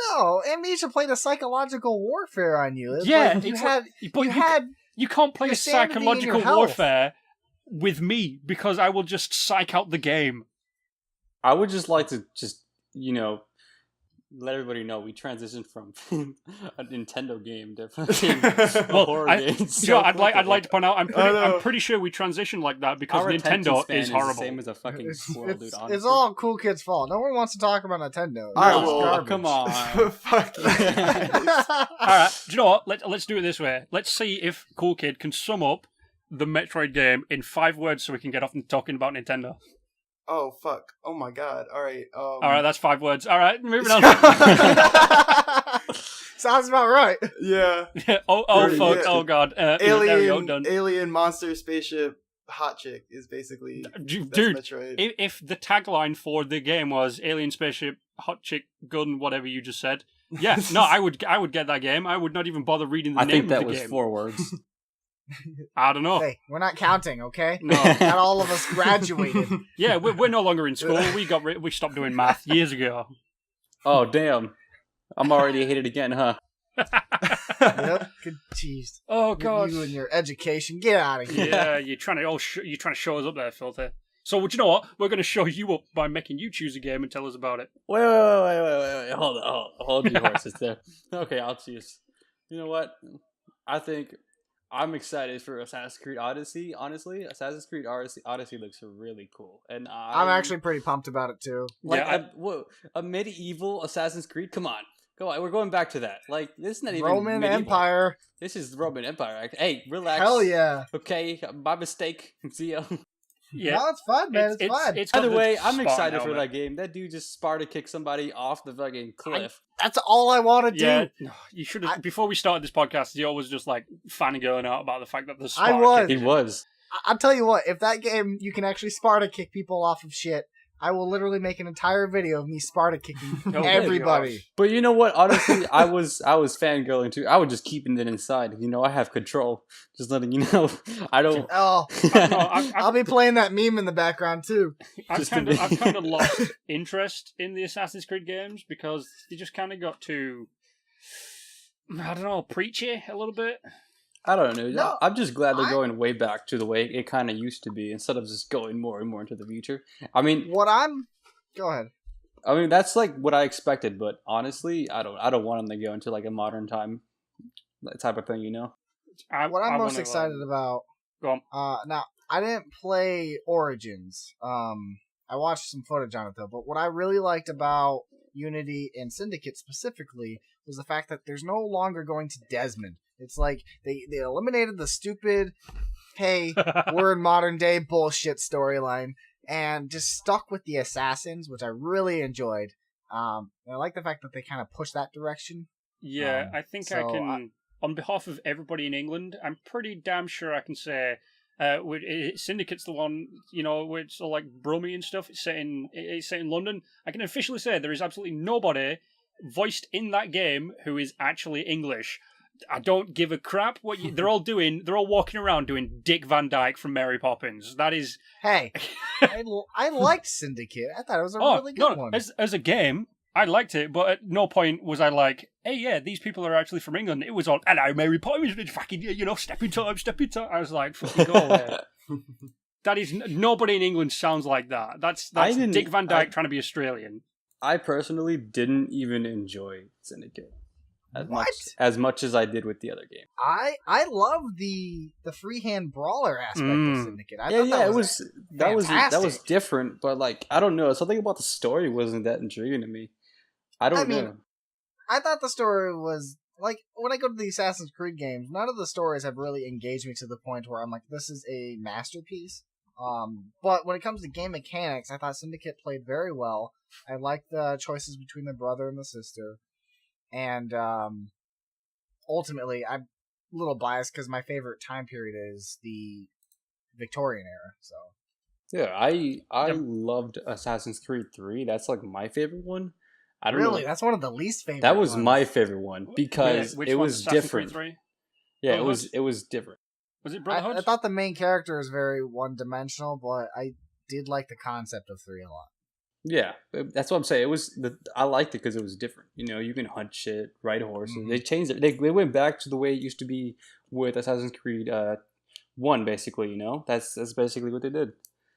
No, Amnesia played a psychological warfare on you. It's yeah, like you can't play a psychological warfare with me, because I will just psych out the game. I would just like to let everybody know we transitioned from a Nintendo game to horror games. I'd like to point out I'm pretty sure we transitioned like that because our Nintendo is horrible. The same as a fucking squirrel, dude. Honestly. It's all cool kids' fault. No one wants to talk about Nintendo. Come on. Fuck you. All right, do you know what? Let's do it this way. Let's see if Cool Kid can sum up the Metroid game in 5 words so we can get off and talking about Nintendo. Oh, fuck. Oh, my God. All right. All right, that's 5 words. All right, moving on. Sounds about right. Yeah. Oh, fuck. Oh, God. Alien monster spaceship hot chick is basically dude. Metroid. If the tagline for the game was alien spaceship hot chick gun, whatever you just said, yeah, no, I would get that game. I would not even bother reading the name of the game. I think that was 4 words. I don't know. Hey, we're not counting, okay? No, not all of us graduated. Yeah, we're no longer in school. We stopped doing math years ago. Oh, damn. I'm already hated again, huh? Yep. Good teased. Oh god. You and your education. Get out of here. Yeah, you're trying to show us up there, filthy. So, do you know what? We're going to show you up by making you choose a game and tell us about it. Wait. Hold on. Hold your horses there. Okay, I'll choose. You know what? I think I'm excited for Assassin's Creed Odyssey. Honestly, Assassin's Creed Odyssey looks really cool, and I'm actually pretty pumped about it too. Like yeah, a medieval Assassin's Creed. Come on, we're going back to that. Like this is not even Roman medieval. Empire. This is Roman Empire. Hey, relax. Hell yeah. Okay, my mistake, Zio. yeah. No, it's fun, man. It's fun. It's By got the way, I'm Spartan excited for helmet. that game. That dude just Sparta kicked somebody off the fucking cliff. That's all I want to do. Yeah, you should have. Before we started this podcast, Zio was just like fangirling out about the fact that the I Spartan was. He was. I'll tell you what, if that game you can actually Sparta kick people off of shit, I will literally make an entire video of me Sparta kicking everybody. But you know what? Honestly, I was fangirling too. I was just keeping it inside. You know, I have control. Just letting you know. I don't. Oh, I'll be playing that meme in the background too. I've kind of lost interest in the Assassin's Creed games because they just kind of got too, I don't know, preachy a little bit. I don't know. No, I'm just glad they're going way back to the way it kind of used to be instead of just going more and more into the future. I mean, go ahead. I mean, that's like what I expected, but honestly, I don't want them to go into like a modern time type of thing, you know? What I'm most excited about. Go on. Now I didn't play Origins. I watched some footage on it though, but what I really liked about Unity and Syndicate specifically was the fact that there's no longer going to Desmond. It's like they eliminated the stupid, hey, we're in modern day bullshit storyline and just stuck with the assassins, which I really enjoyed. And I like the fact that they kind of pushed that direction. Yeah, I think I can, on behalf of everybody in England, I'm pretty damn sure I can say Syndicate's the one, you know, where it's all like Brummy and stuff. It's set in London. I can officially say there is absolutely nobody voiced in that game who is actually English. I don't give a crap what they're all doing. They're all walking around doing Dick Van Dyke from Mary Poppins. That is... Hey, I liked Syndicate. I thought it was a really good one. As a game, I liked it, but at no point was I like, hey, yeah, these people are actually from England. It was all, hello, Mary Poppins, fucking, you know, step in time. I was like, fucking go away. That is... Nobody in England sounds like that. That's Dick Van Dyke trying to be Australian. I personally didn't even enjoy Syndicate as much as I did with the other game. I love the freehand brawler aspect of Syndicate. That was different, but like I don't know, something about the story wasn't that intriguing to me. I know. I thought the story was like when I go to the Assassin's Creed games, none of the stories have really engaged me to the point where I'm like, this is a masterpiece. But when it comes to game mechanics, I thought Syndicate played very well. I liked the choices between the brother and the sister. And ultimately, I'm a little biased because my favorite time period is the Victorian era. So yeah, I loved Assassin's Creed 3. That's like my favorite one. I don't really know. That's one of the least favorite. That was ones. my favorite one because it was different. Yeah, Brotherhood? it was different. Was it Brotherhood? I thought the main character was very one-dimensional, but I did like the concept of 3 a lot. Yeah, that's what I'm saying. I liked it because it was different. You know, you can hunt shit, ride horses. Mm-hmm. They changed it. They went back to the way it used to be with Assassin's Creed 1, basically. You know, that's basically what they did.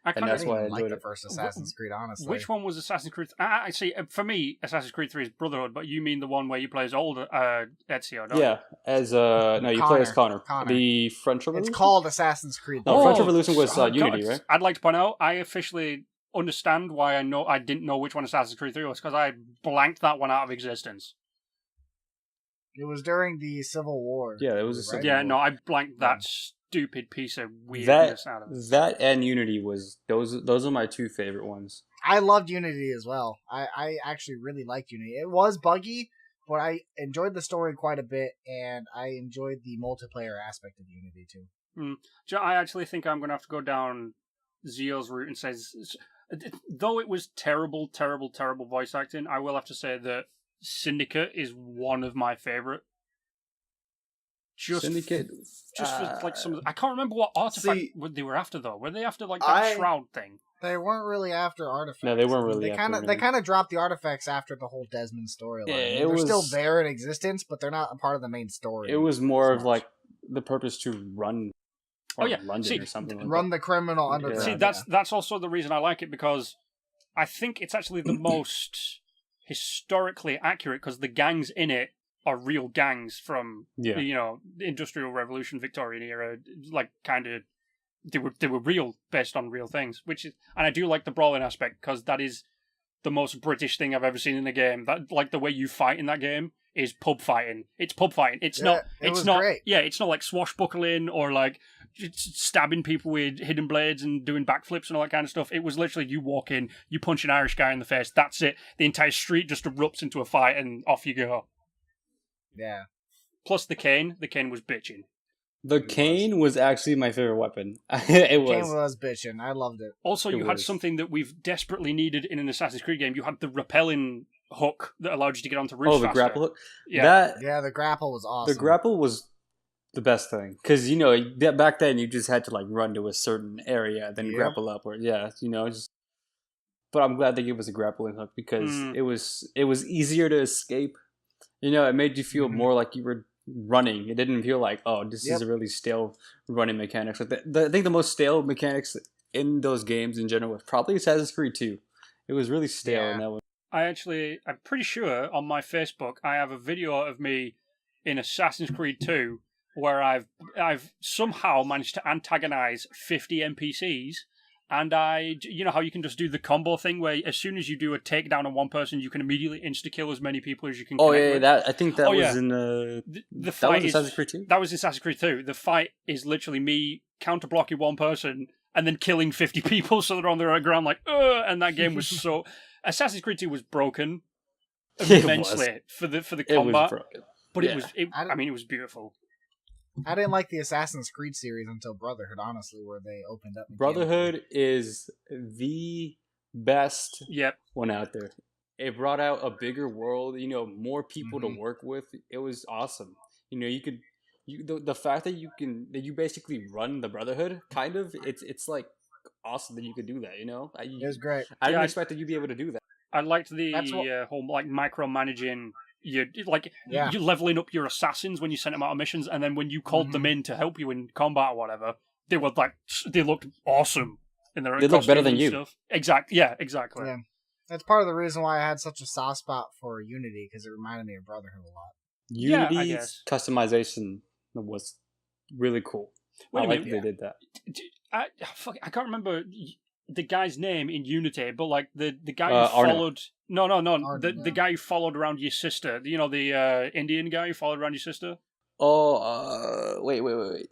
That's why I enjoyed the first Assassin's Creed. Honestly, which one was Assassin's Creed? I see. For me, Assassin's Creed 3 is Brotherhood, but you mean the one where you play as old Ezio? Don't yeah, you? As no, you play as Connor. The French Revolution. It's called Assassin's Creed. No, French Revolution was Unity, right? I'd like to point out, I officially understand why I didn't know which one Assassin's Creed 3 was because I blanked that one out of existence. It was during the Civil War. Yeah, it was. Right? Yeah, no, I blanked that stupid piece of weirdness out of it. That and Unity was those are my 2 favorite ones. I loved Unity as well. I actually really liked Unity. It was buggy, but I enjoyed the story quite a bit, and I enjoyed the multiplayer aspect of Unity too. I actually think I'm going to have to go down Zio's route and says, though it was terrible voice acting, I will have to say that Syndicate is one of my favorite. just Syndicate. just for like some. I can't remember what artifact they were after though. Were they after like that shroud thing? They weren't really after artifacts. No, they weren't really. They kind of dropped the artifacts after the whole Desmond storyline. Yeah, they're still there in existence, but they're not a part of the main story. It was more of like the purpose to run. London or something. Run the criminal underground. See, that's also the reason I like it, because I think it's actually the most historically accurate, because the gangs in it are real gangs from the Industrial Revolution, Victorian era, like kind of. They were real, based on real things, and I do like the brawling aspect, because that is the most British thing I've ever seen in a game. That, like, the way you fight in that game is pub fighting. It's pub fighting. It's not. Great. Yeah, it's not like swashbuckling or like stabbing people with hidden blades and doing backflips and all that kind of stuff. It was literally you walk in, you punch an Irish guy in the face. That's it. The entire street just erupts into a fight, and off you go. Yeah. Plus the cane. The cane was bitching. The cane was actually my favorite weapon. It was. The cane was bitching. I loved it. Also, you had something that we've desperately needed in an Assassin's Creed game. You had the rappelling hook that allowed you to get onto roofs faster. The grapple hook? Yeah. The grapple was awesome. The grapple was the best thing. Because, back then you just had to, like, run to a certain area, then grapple upward. Yeah, But I'm glad they gave us a grappling hook, because it was easier to escape. It made you feel more like you were running. It didn't feel like, this is a really stale running mechanics. Like I think the most stale mechanics in those games in general was probably Assassin's Creed 2. It was really stale in that one. I'm pretty sure on my Facebook I have a video of me in Assassin's Creed 2 where I've somehow managed to antagonize 50 NPCs. And you know how you can just do the combo thing where as soon as you do a takedown on one person, you can immediately insta-kill as many people as you can. I think that was in the fight. Was Assassin's Creed 2? That was Assassin's Creed 2. The fight is literally me counter-blocking one person and then killing 50 people so they're on the ground like, and that game was so... Assassin's Creed 2 was broken immensely for the combat. It was broken. But it was beautiful. I didn't like the Assassin's Creed series until Brotherhood, honestly, where they opened up. Brotherhood is the best one out there. It brought out a bigger world, more people to work with. It was awesome. The fact that you basically run the Brotherhood, kind of, it's like awesome that you could do that. It was great. I didn't expect that you'd be able to do that. I liked the whole like micromanaging. You're leveling up your assassins when you sent them out on missions, and then when you called them in to help you in combat or whatever, they looked awesome in their own. They look better than you. Stuff. Exactly. Yeah. That's part of the reason why I had such a soft spot for Unity, because it reminded me of Brotherhood a lot. Unity's customization was really cool. I like that they did that. I can't remember the guy's name in Unity, but like the guy who followed. The guy who followed around your sister. The Indian guy who followed around your sister. Wait.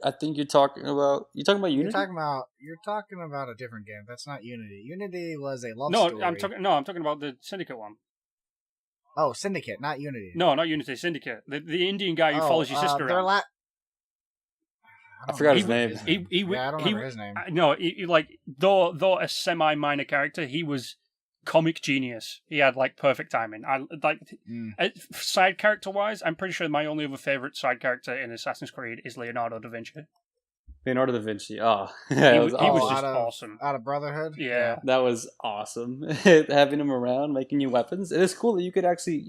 I think you're talking about Unity. You're talking about a different game. That's not Unity. Unity was a love story. I'm talking about the Syndicate one. Oh, Syndicate, not Unity. No, not Unity. Syndicate. The Indian guy who follows your sister around. I forgot his name. I don't remember his name. No, though a semi-minor character, he was comic genius. He had like perfect timing. Side character wise, I'm pretty sure my only other favorite side character in Assassin's Creed is Leonardo da Vinci. Leonardo da Vinci. He was just awesome. Out of Brotherhood. Yeah, that was awesome. Having him around, making you weapons. It is cool that you could actually,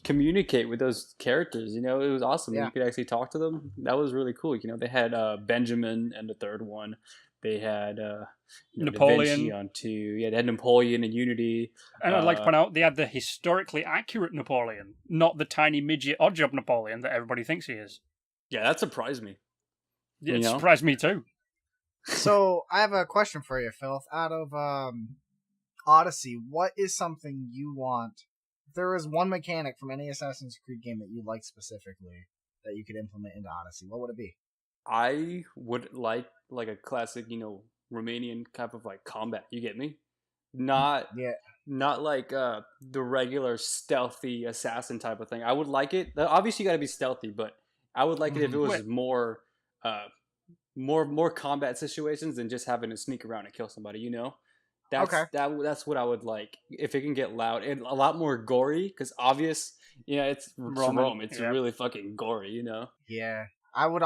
communicate with those characters. It was awesome. You could actually talk to them. That was really cool. They had Benjamin and the third one. They had Napoleon Da Vinci on 2. Yeah, they had Napoleon in Unity. And I'd like to point out they had the historically accurate Napoleon, not the tiny midget oddjob Napoleon that everybody thinks he is. Yeah, that surprised me. Yeah, it surprised me too. So I have a question for you, Filth. Out of Odyssey, what is something you want? If there is one mechanic from any Assassin's Creed game that you like specifically that you could implement into Odyssey, what would it be? I would like a classic, Romanian type of like combat. You get me? Not like the regular stealthy assassin type of thing. I would like it. Obviously, you got to be stealthy, but I would like it if it was more combat situations than just having to sneak around and kill somebody. That's what I would like. If it can get loud and a lot more gory, because Yeah, it's Rome. It's really fucking gory, you know? Yeah. I would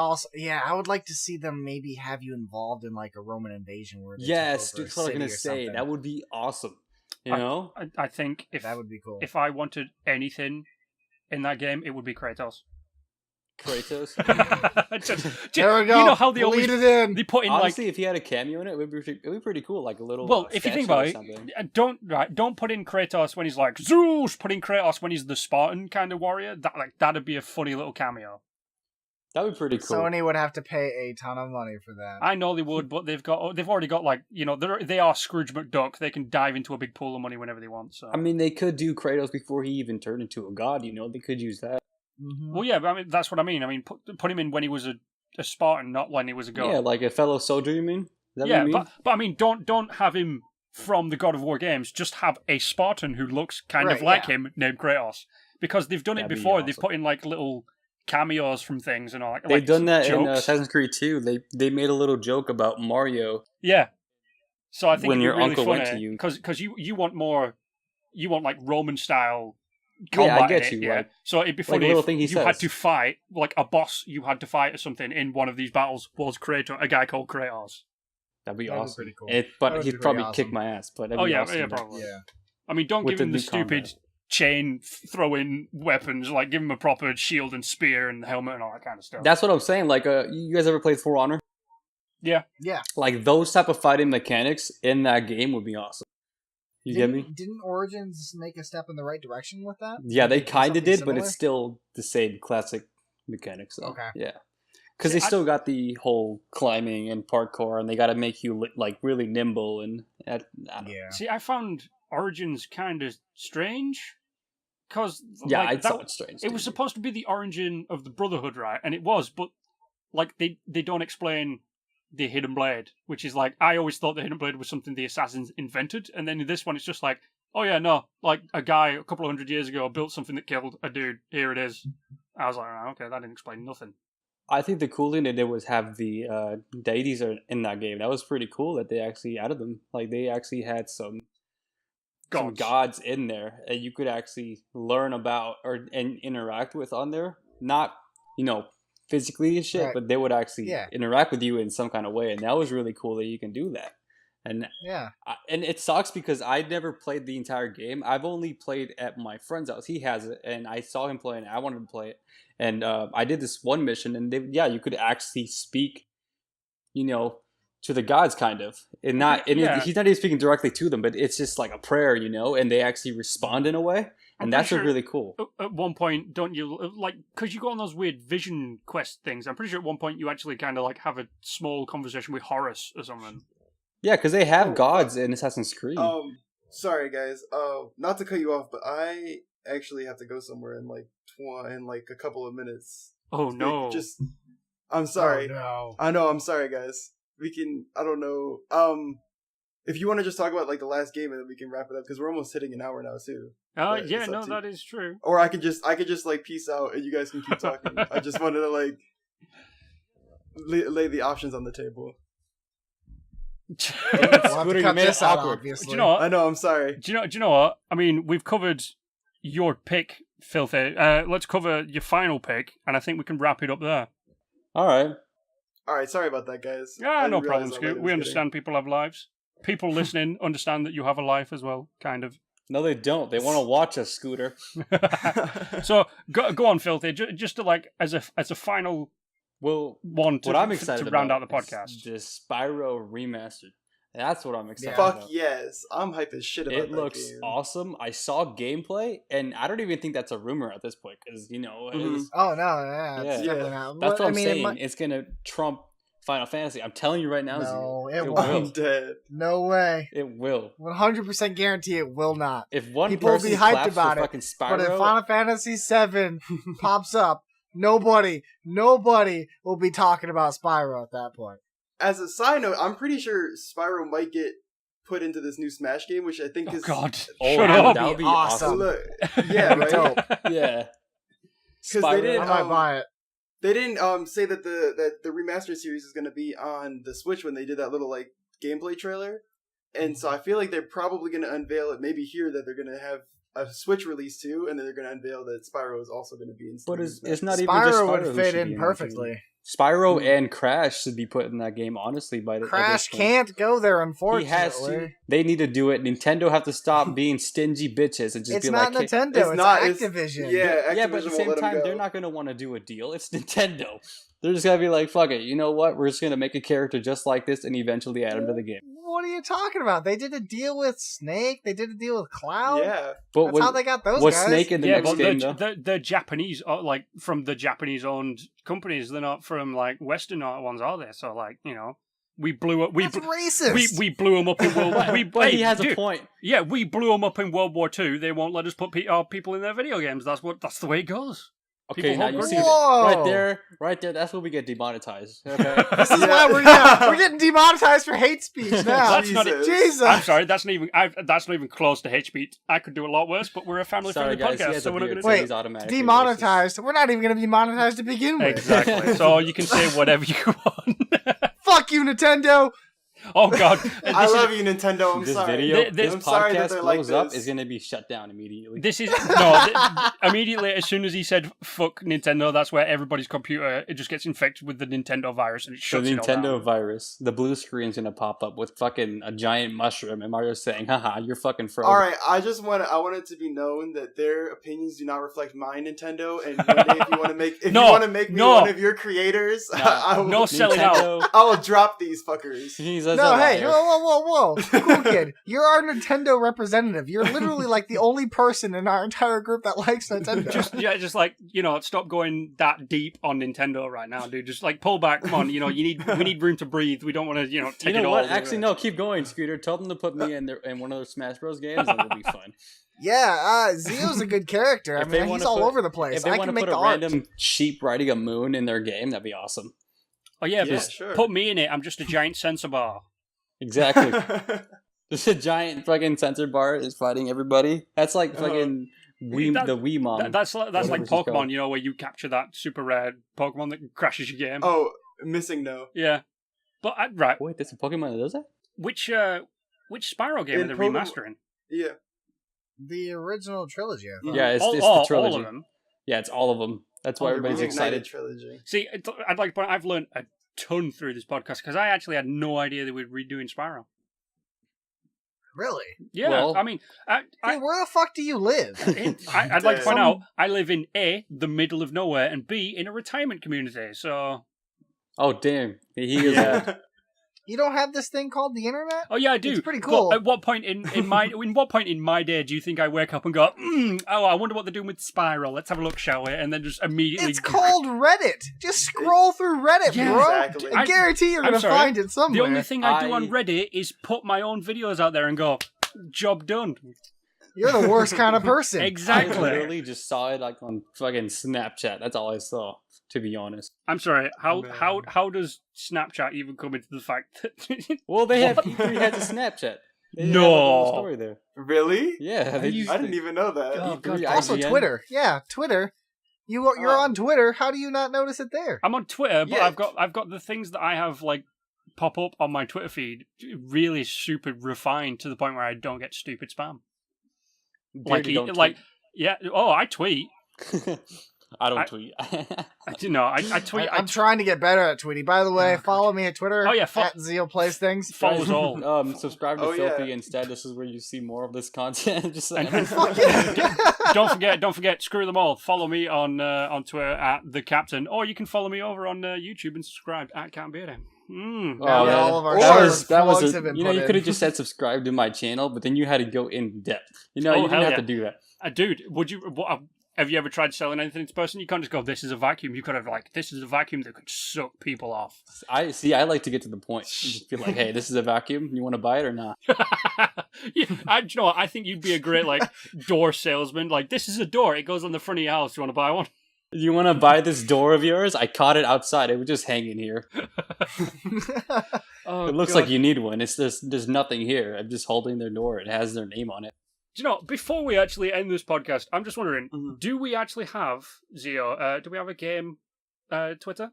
like to see them maybe have you involved in like a Roman invasion where they yes, took over dude, what I'm gonna say. something. That would be awesome. You know? I think that would be cool. If I wanted anything in that game, it would be Kratos. There we go. You know how they always they put in honestly, if he had a cameo in it, it would be pretty cool, like a little. Well, if you think about it, don't put in Kratos when he's like Zeus. Put in Kratos when he's the Spartan kind of warrior. That'd be a funny little cameo. That'd be pretty cool. Sony would have to pay a ton of money for that. I know they would, but they've already got like they are Scrooge McDuck. They can dive into a big pool of money whenever they want. So I mean, they could do Kratos before he even turned into a god. You know, they could use that. Mm-hmm. Well, yeah, but I mean that's what I mean. I mean, put him in when he was a Spartan, not when he was a god. Yeah, like a fellow soldier. You mean? Is that yeah, what you mean? but I mean, don't have him from the God of War games. Just have a Spartan who looks kind of like him, named Kratos, because they've done it before. Awesome. They've put in like little cameos from things and all that. They've done that in Assassin's Creed 2. They made a little joke about Mario. Yeah. So I think when your really uncle funny, went to you, because you want like Roman style combat. Yeah, I get you. Yeah. Like, so it'd be funny if you had to fight like a boss. You had to fight or something in one of these battles was Kratos, a guy called Kratos. That'd be awesome. Pretty cool. But he'd probably kick my ass. But yeah, probably. Yeah. I mean, don't give him the stupid chain throwing weapons. Like, give him a proper shield and spear and helmet and all that kind of stuff. That's what I'm saying. Like, you guys ever played For Honor? Yeah. Yeah. Like, those type of fighting mechanics in that game would be awesome. You get me? Didn't Origins make a step in the right direction with that? Yeah, they kind of did, but it's still the same classic mechanics. Though. Okay. Yeah. Because they still got the whole climbing and parkour, and they got to make you like really nimble and I don't know. See, I found Origins kind of strange. Because I thought it strange. It was supposed to be the origin of the Brotherhood, right? And it was, but like they don't explain the Hidden Blade, which is like I always thought the Hidden Blade was something the assassins invented, and then in this one it's just like, oh yeah, no, like a guy a couple of 100 years ago built something that killed a dude. Here it is. I was like, oh, okay, that didn't explain nothing. I think the cool thing they did was have the deities in that game. That was pretty cool that they actually added them. Like they actually had some gods in there, and you could actually learn about and interact with on there. Not physically and shit, but they would actually interact with you in some kind of way, and that was really cool that you can do that. And and it sucks because I never played the entire game. I've only played at my friend's house. He has it, and I saw him play, and I wanted to play it. And I did this one mission, and you could actually speak, to the gods, kind of, and he's not even speaking directly to them, but it's just like a prayer, and they actually respond in a way. And that's really cool. At one point, don't you, like, because you go on those weird vision quest things, I'm pretty sure at one point you actually kind of, like, have a small conversation with Horus or something. Yeah, because they have gods in Assassin's Creed. Sorry, guys. Not to cut you off, but I actually have to go somewhere in, like, a couple of minutes. Oh, no. I'm sorry. Oh, no. I know, I'm sorry, guys. I don't know. If you want to just talk about like the last game and then we can wrap it up because we're almost hitting an hour now too. Yeah, no, that is true. Or I could just like peace out and you guys can keep talking. I just wanted to like lay the options on the table. We'll have to cut this out, obviously. Do you know what? I know. I'm sorry. Do you know what? I mean, we've covered your pick, Filthy. Let's cover your final pick, and I think we can wrap it up there. All right. Sorry about that, guys. Yeah, no problem, Scoot. We understand people have lives. People listening understand that you have a life as well, kind of. No, they don't. They want to watch us, Scooter. So go on, Filthy. Just to like as a final one to, what I'm excited to round about out the podcast. The Spyro remastered. That's what I'm excited Fuck about. yes. I'm hyped as shit about that game. It looks awesome. I saw gameplay, and I don't even think that's a rumor at this point, because, Oh, no, it's definitely not. That's what I'm saying. It's going to trump Final Fantasy. I'm telling you right now, no, it won't. I'm dead. No way. It will. 100% guarantee it will not. If one people will be hyped about it, fucking Spyro, but if Final Fantasy VII pops up, nobody will be talking about Spyro at that point. As a side note, I'm pretty sure Spyro might get put into this new Smash game, which I think is... God. Shut up. That would be awesome. Look, yeah, right? Dope. Yeah. Because they didn't... I might buy it. They didn't say that the remastered series is going to be on the Switch when they did that little like gameplay trailer, and so I feel like they're probably going to unveil it maybe here that they're going to have a Switch release too, and then they're going to unveil that Spyro is also going to be in. But Smash. it's not even just Spyro Spyro would who fit should be in that game. perfectly. Spyro and Crash should be put in that game, honestly. Crash can't go there, unfortunately. He has to. They need to do it. Nintendo have to stop being stingy bitches and just it's be not like, Nintendo, it's not Activision. Activision but at the won't same let 'em time, go. they're not going to want to do a deal. It's Nintendo. They're just going to be like, fuck it. You know what? We're just going to make a character just like this and eventually add him to the game. What are you talking about? They did a deal with Snake. They did a deal with Cloud. Yeah. But That's how they got those was guys. Snake in the Yeah, next but game, though? the Japanese, like from the Japanese-owned companies, they're not from like Western ones, are they? So like, you know, we blew up. That's racist. We blew them up in World War. But he has a point. Yeah, we blew them up in World War II. They won't let us put our people in their video games. That's the way it goes. Okay, now you see Whoa. right there. That's where we get demonetized. Okay, This is why we're getting demonetized for hate speech now. That's not it. Jesus. I'm sorry. That's not even close to hate speech. I could do a lot worse, but we're a family-friendly guys, podcast, so we're not going to. Wait, demonetized. We're not even going to be monetized to begin with. Exactly. So you can say whatever you want. Fuck you, Nintendo. Oh God! I love you, Nintendo. I'm this sorry. Video, This this sorry that podcast they're blows like up this. is going to be shut down immediately. This is immediately as soon as he said "fuck Nintendo," that's where everybody's computer it just gets infected with the Nintendo virus and it The shuts it all Nintendo down. virus. The blue screen's going to pop up with fucking a giant mushroom, and Mario's saying, "Haha, you're fucking frozen." All right, I want it to be known that their opinions do not reflect my Nintendo. And one day, if you want to make me one of your creators, I will, No selling out. I will drop these fuckers. No, hey, whoa. Cool kid. You're our Nintendo representative. You're literally like the only person in our entire group that likes Nintendo. Just like, you know, stop going that deep on Nintendo right now, dude. Just like pull back. Come on, you know, we need room to breathe. We don't want to, take it all. What? Actually, no. Keep going, Scooter. Tell them to put me in one of those Smash Bros. Games, and it'll be fun. Yeah, Zio's a good character. I mean, he's all over the place. If they want to put a art. random sheep riding a moon in their game, that'd be awesome. Oh yeah, Yeah, but sure. put me in it. I'm just a giant sensor bar. Exactly. Just a giant fucking sensor bar is fighting everybody. That's like fucking the Wii Mom. That's like she's called. Pokemon, you know, where you capture that super rare Pokemon that crashes your game. Oh, missing no. Yeah, but right. Wait, there's a Pokemon that does that? Which Spyro game In are they remastering? Yeah. The original trilogy. I thought. Yeah, it's the trilogy. All of them. Yeah, it's all of them. That's why everybody's excited. Trilogy. See, I'd like to point out, I've learned a ton through this podcast because I actually had no idea they were redoing Spyro. Really? Yeah, Well, I mean, Hey, where the fuck do you live? I'd like to point out, I live in A, the middle of nowhere, and B, in a retirement community, so... Oh damn, he is. Yeah. You don't have this thing called the internet? Oh yeah, I do. It's pretty cool. But at what point in my day do you think I wake up and go, I wonder what they're doing with Spyro? Let's have a look, shall we? And then just immediately... It's called Reddit. Just scroll through Reddit, Yeah, bro. exactly. I guarantee you're going to find it somewhere. The only thing I do on Reddit is put my own videos out there and go, job done. You're the worst kind of person. Exactly. I literally just saw it like on fucking Snapchat. That's all I saw, to be honest. I'm sorry. How does Snapchat even come into the fact that? Well, they have E3 has a Snapchat. They No. have a little story there. Really? Yeah, they I didn't even know that. Oh, God. E3, Also, IGN. Twitter. Yeah, Twitter. You're on Twitter. How do you not notice it there? I'm on Twitter, but Yeah. I've got the things that I have like pop up on my Twitter feed really super refined to the point where I don't get stupid spam. Beardy don't tweet. Yeah. Oh, I tweet. I don't tweet. I tweet. I'm trying to get better at tweeting. By the way, follow me at Twitter. Oh, yeah, at Zeal Plays Things. Follow us all. Subscribe to Oh, Filthy yeah. instead. This is where you see more of this content. Just saying. Fuck yeah. Don't forget. Screw them all. Follow me on Twitter at the Captain, or you can follow me over on YouTube and subscribe at Captain Beardy. Oh, Yeah, man. all of our that was plugs have been you put could in. have just said subscribe to my channel, but then you had to go in depth. You Oh, didn't hell have yeah. to do that. Dude, have you ever tried selling anything to person? You can't just go, this is a vacuum. You could have this is a vacuum that could suck people off. I like to get to the point. And just be like, hey, this is a vacuum. You want to buy it or not? Yeah, you know what? I think you'd be a great door salesman. Like, this is a door. It goes on the front of your house. You want to buy one? You want to buy this door of yours? I caught it outside. It was just hanging here. Oh, It looks God. like you need one. There's nothing here. I'm just holding their door. It has their name on it. Do you know, before we actually end this podcast, I'm just wondering, Mhm. do we actually have, Zio, do we have a game Twitter?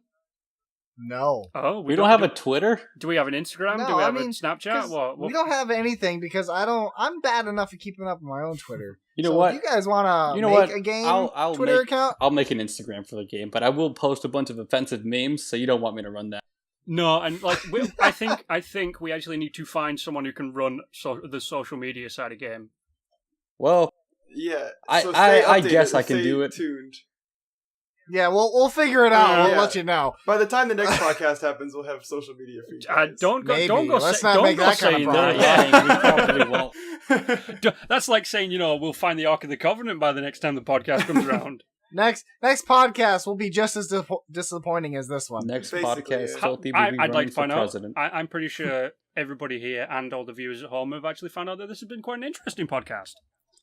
No. Oh, We don't have a Twitter? Do we have an Instagram? No, do we have I mean, a Snapchat? What? We don't have anything because I'm bad enough at keeping up with my own Twitter. You know so what? If you guys want to make a game I'll Twitter account? I'll make an Instagram for the game, but I will post a bunch of offensive memes, so you don't want me to run that. No, and like I think we actually need to find someone who can run the social media side of game. Well, yeah, so I guess I can do it. Tuned. Yeah, we'll figure it out. We'll Yeah. let you know. By the time the next podcast happens, we'll have social media feeds. Don't go Let's say, not don't make go that kind of saying promise. that. Yeah, we probably won't. That's like saying, we'll find the Ark of the Covenant by the next time the podcast comes around. Next podcast will be just as disappointing as this one. Next Basically, podcast, yeah. Filthy will be I'd like running to find for out. president. I'm pretty sure everybody here and all the viewers at home have actually found out that this has been quite an interesting podcast.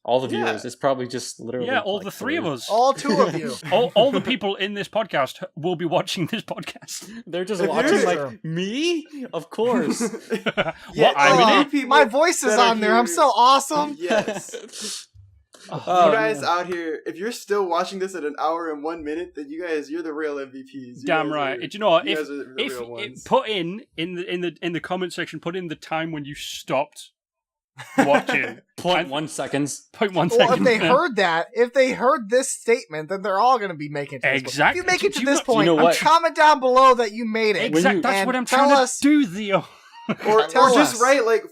All the viewers, it's probably just literally all like the three of us. All two of you. all the people in this podcast will be watching this podcast. They're just If watching you're- like, me? Of course. Yeah, I'm in it. My voice is on there. I'm so awesome. Yes. You Oh, guys man. out here, if you're still watching this at an hour and 1 minute, then you're the real MVPs. You Damn guys right. are- Do you know what? you If guys are the real ones. put in the comment section, put in the time when you stopped watching. 0.1 seconds. 0.1 Well, second. if they heard this statement, then they're all going to be making it to this point. Exactly. If you make it to Do you this know- point, you know what? comment down below that you made it. Exactly. That's and what I'm tell trying us, to do, Theo. Or Tell just us. write like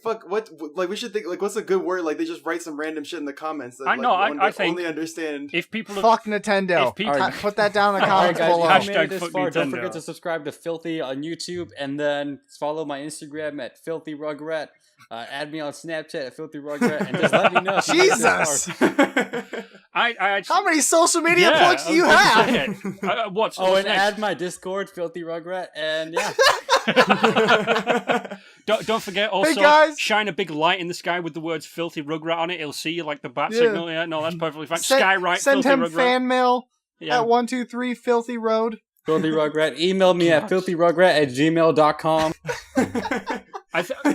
we should think like what's a good word, like they just write some random shit in the comments that I know, like, I think- only understand. If people have, Fuck Nintendo. if people Alright. Put that down in the Alright, comments guys, below. if you made Hashtag it this fuck far, don't Nintendo. forget to subscribe to Filthy on YouTube, and then follow my Instagram at Filthy Rugrat. Add me on Snapchat at Filthy Rugrat, and just let me know. If you made it this Jesus! far. I actually, How many social media yeah, plugs do you have? What's Oh, and next? add my Discord, Filthy Rugrat, and yeah. Don't forget also Hey, guys. shine a big light in the sky with the words "filthy rugrat" on it. It'll see you like the bat Yeah. signal. Yeah, no, that's perfectly fine. Skywrite, Send filthy him rugrat. fan mail Yeah. at 123 Filthy Road. Filthy Rugrat. Email me at filthyrugrat@gmail.com.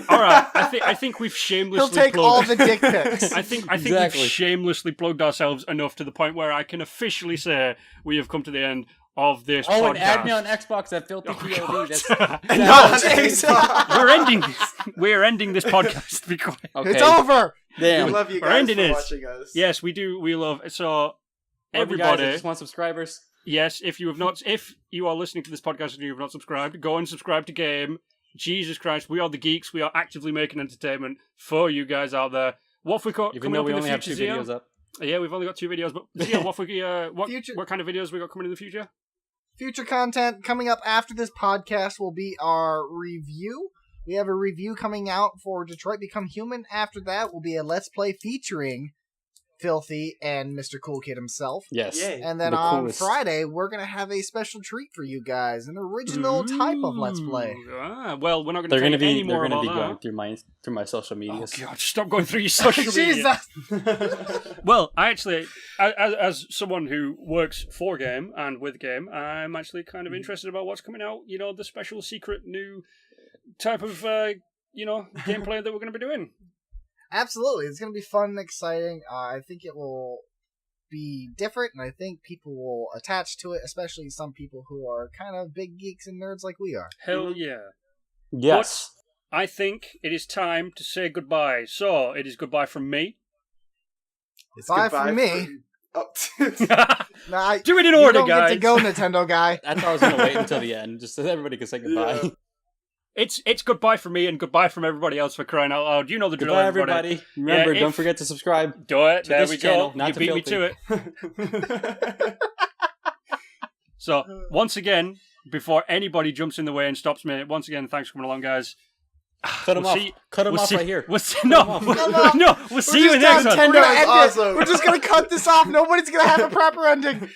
All right. I think we've shamelessly He'll take plugged. all the dick pics. I think Exactly. we've shamelessly plugged ourselves enough to the point where I can officially say we have come to the end of this Oh, podcast. and add me on Xbox at Filthy Oh, POV. God. That's, No, jeez. We're ending this podcast. Be quiet. okay. It's over. We Damn. love you We're guys ending for this. watching us. Yes, we do. We love so Love you guys. everybody. I just want subscribers. Yes, if you are listening to this podcast and you have not subscribed, go and subscribe to Game. Jesus Christ, we are the geeks. We are actively making entertainment for you guys out there. What have we got Even coming though up we in the only have future, 2 Zio? videos up. Yeah, we've only got 2 videos, but Zio, Future- what kind of videos we got coming in the future? Future content coming up after this podcast will be our review. We have a review coming out for Detroit Become Human. After that will be a Let's Play featuring Filthy and Mr. Cool Kid himself. Yes. Yay. And then The on coolest. Friday, we're going to have a special treat for you guys, an original type of Let's Play. Well, we're not going to They're tell gonna you any be more going about that. through my social Oh medias. God! Stop going through your social media. Jesus! Well, I actually, as someone who works for Game and with Game, I'm actually kind of interested about what's coming out. You know, the special secret new type of gameplay that we're going to be doing. Absolutely. It's going to be fun and exciting. I think it will be different, and I think people will attach to it, especially some people who are kind of big geeks and nerds like we are. Hell yeah! Yes. I think it is time to say goodbye. So it is goodbye from me. It's Bye goodbye from me. Oh. Nah, Do it in you order, don't guys. get to go, Nintendo guy. I thought I was going to wait until the end, just so everybody could say goodbye. Yeah. It's goodbye from me and goodbye from everybody else for crying out loud. You know the drill, Goodbye, everybody. Remember, don't forget to subscribe. Do it. To There this we channel, go. not You to beat me Filthy. to it. So, once again, before anybody jumps in the way and stops me, once again, thanks for coming along, guys. Cut him We'll off. see- Cut him we'll off see- right here. We'll see, him no, off. no, we'll see you in the next one. We're gonna end Awesome. it. We're just gonna cut this off. Nobody's gonna have a proper ending.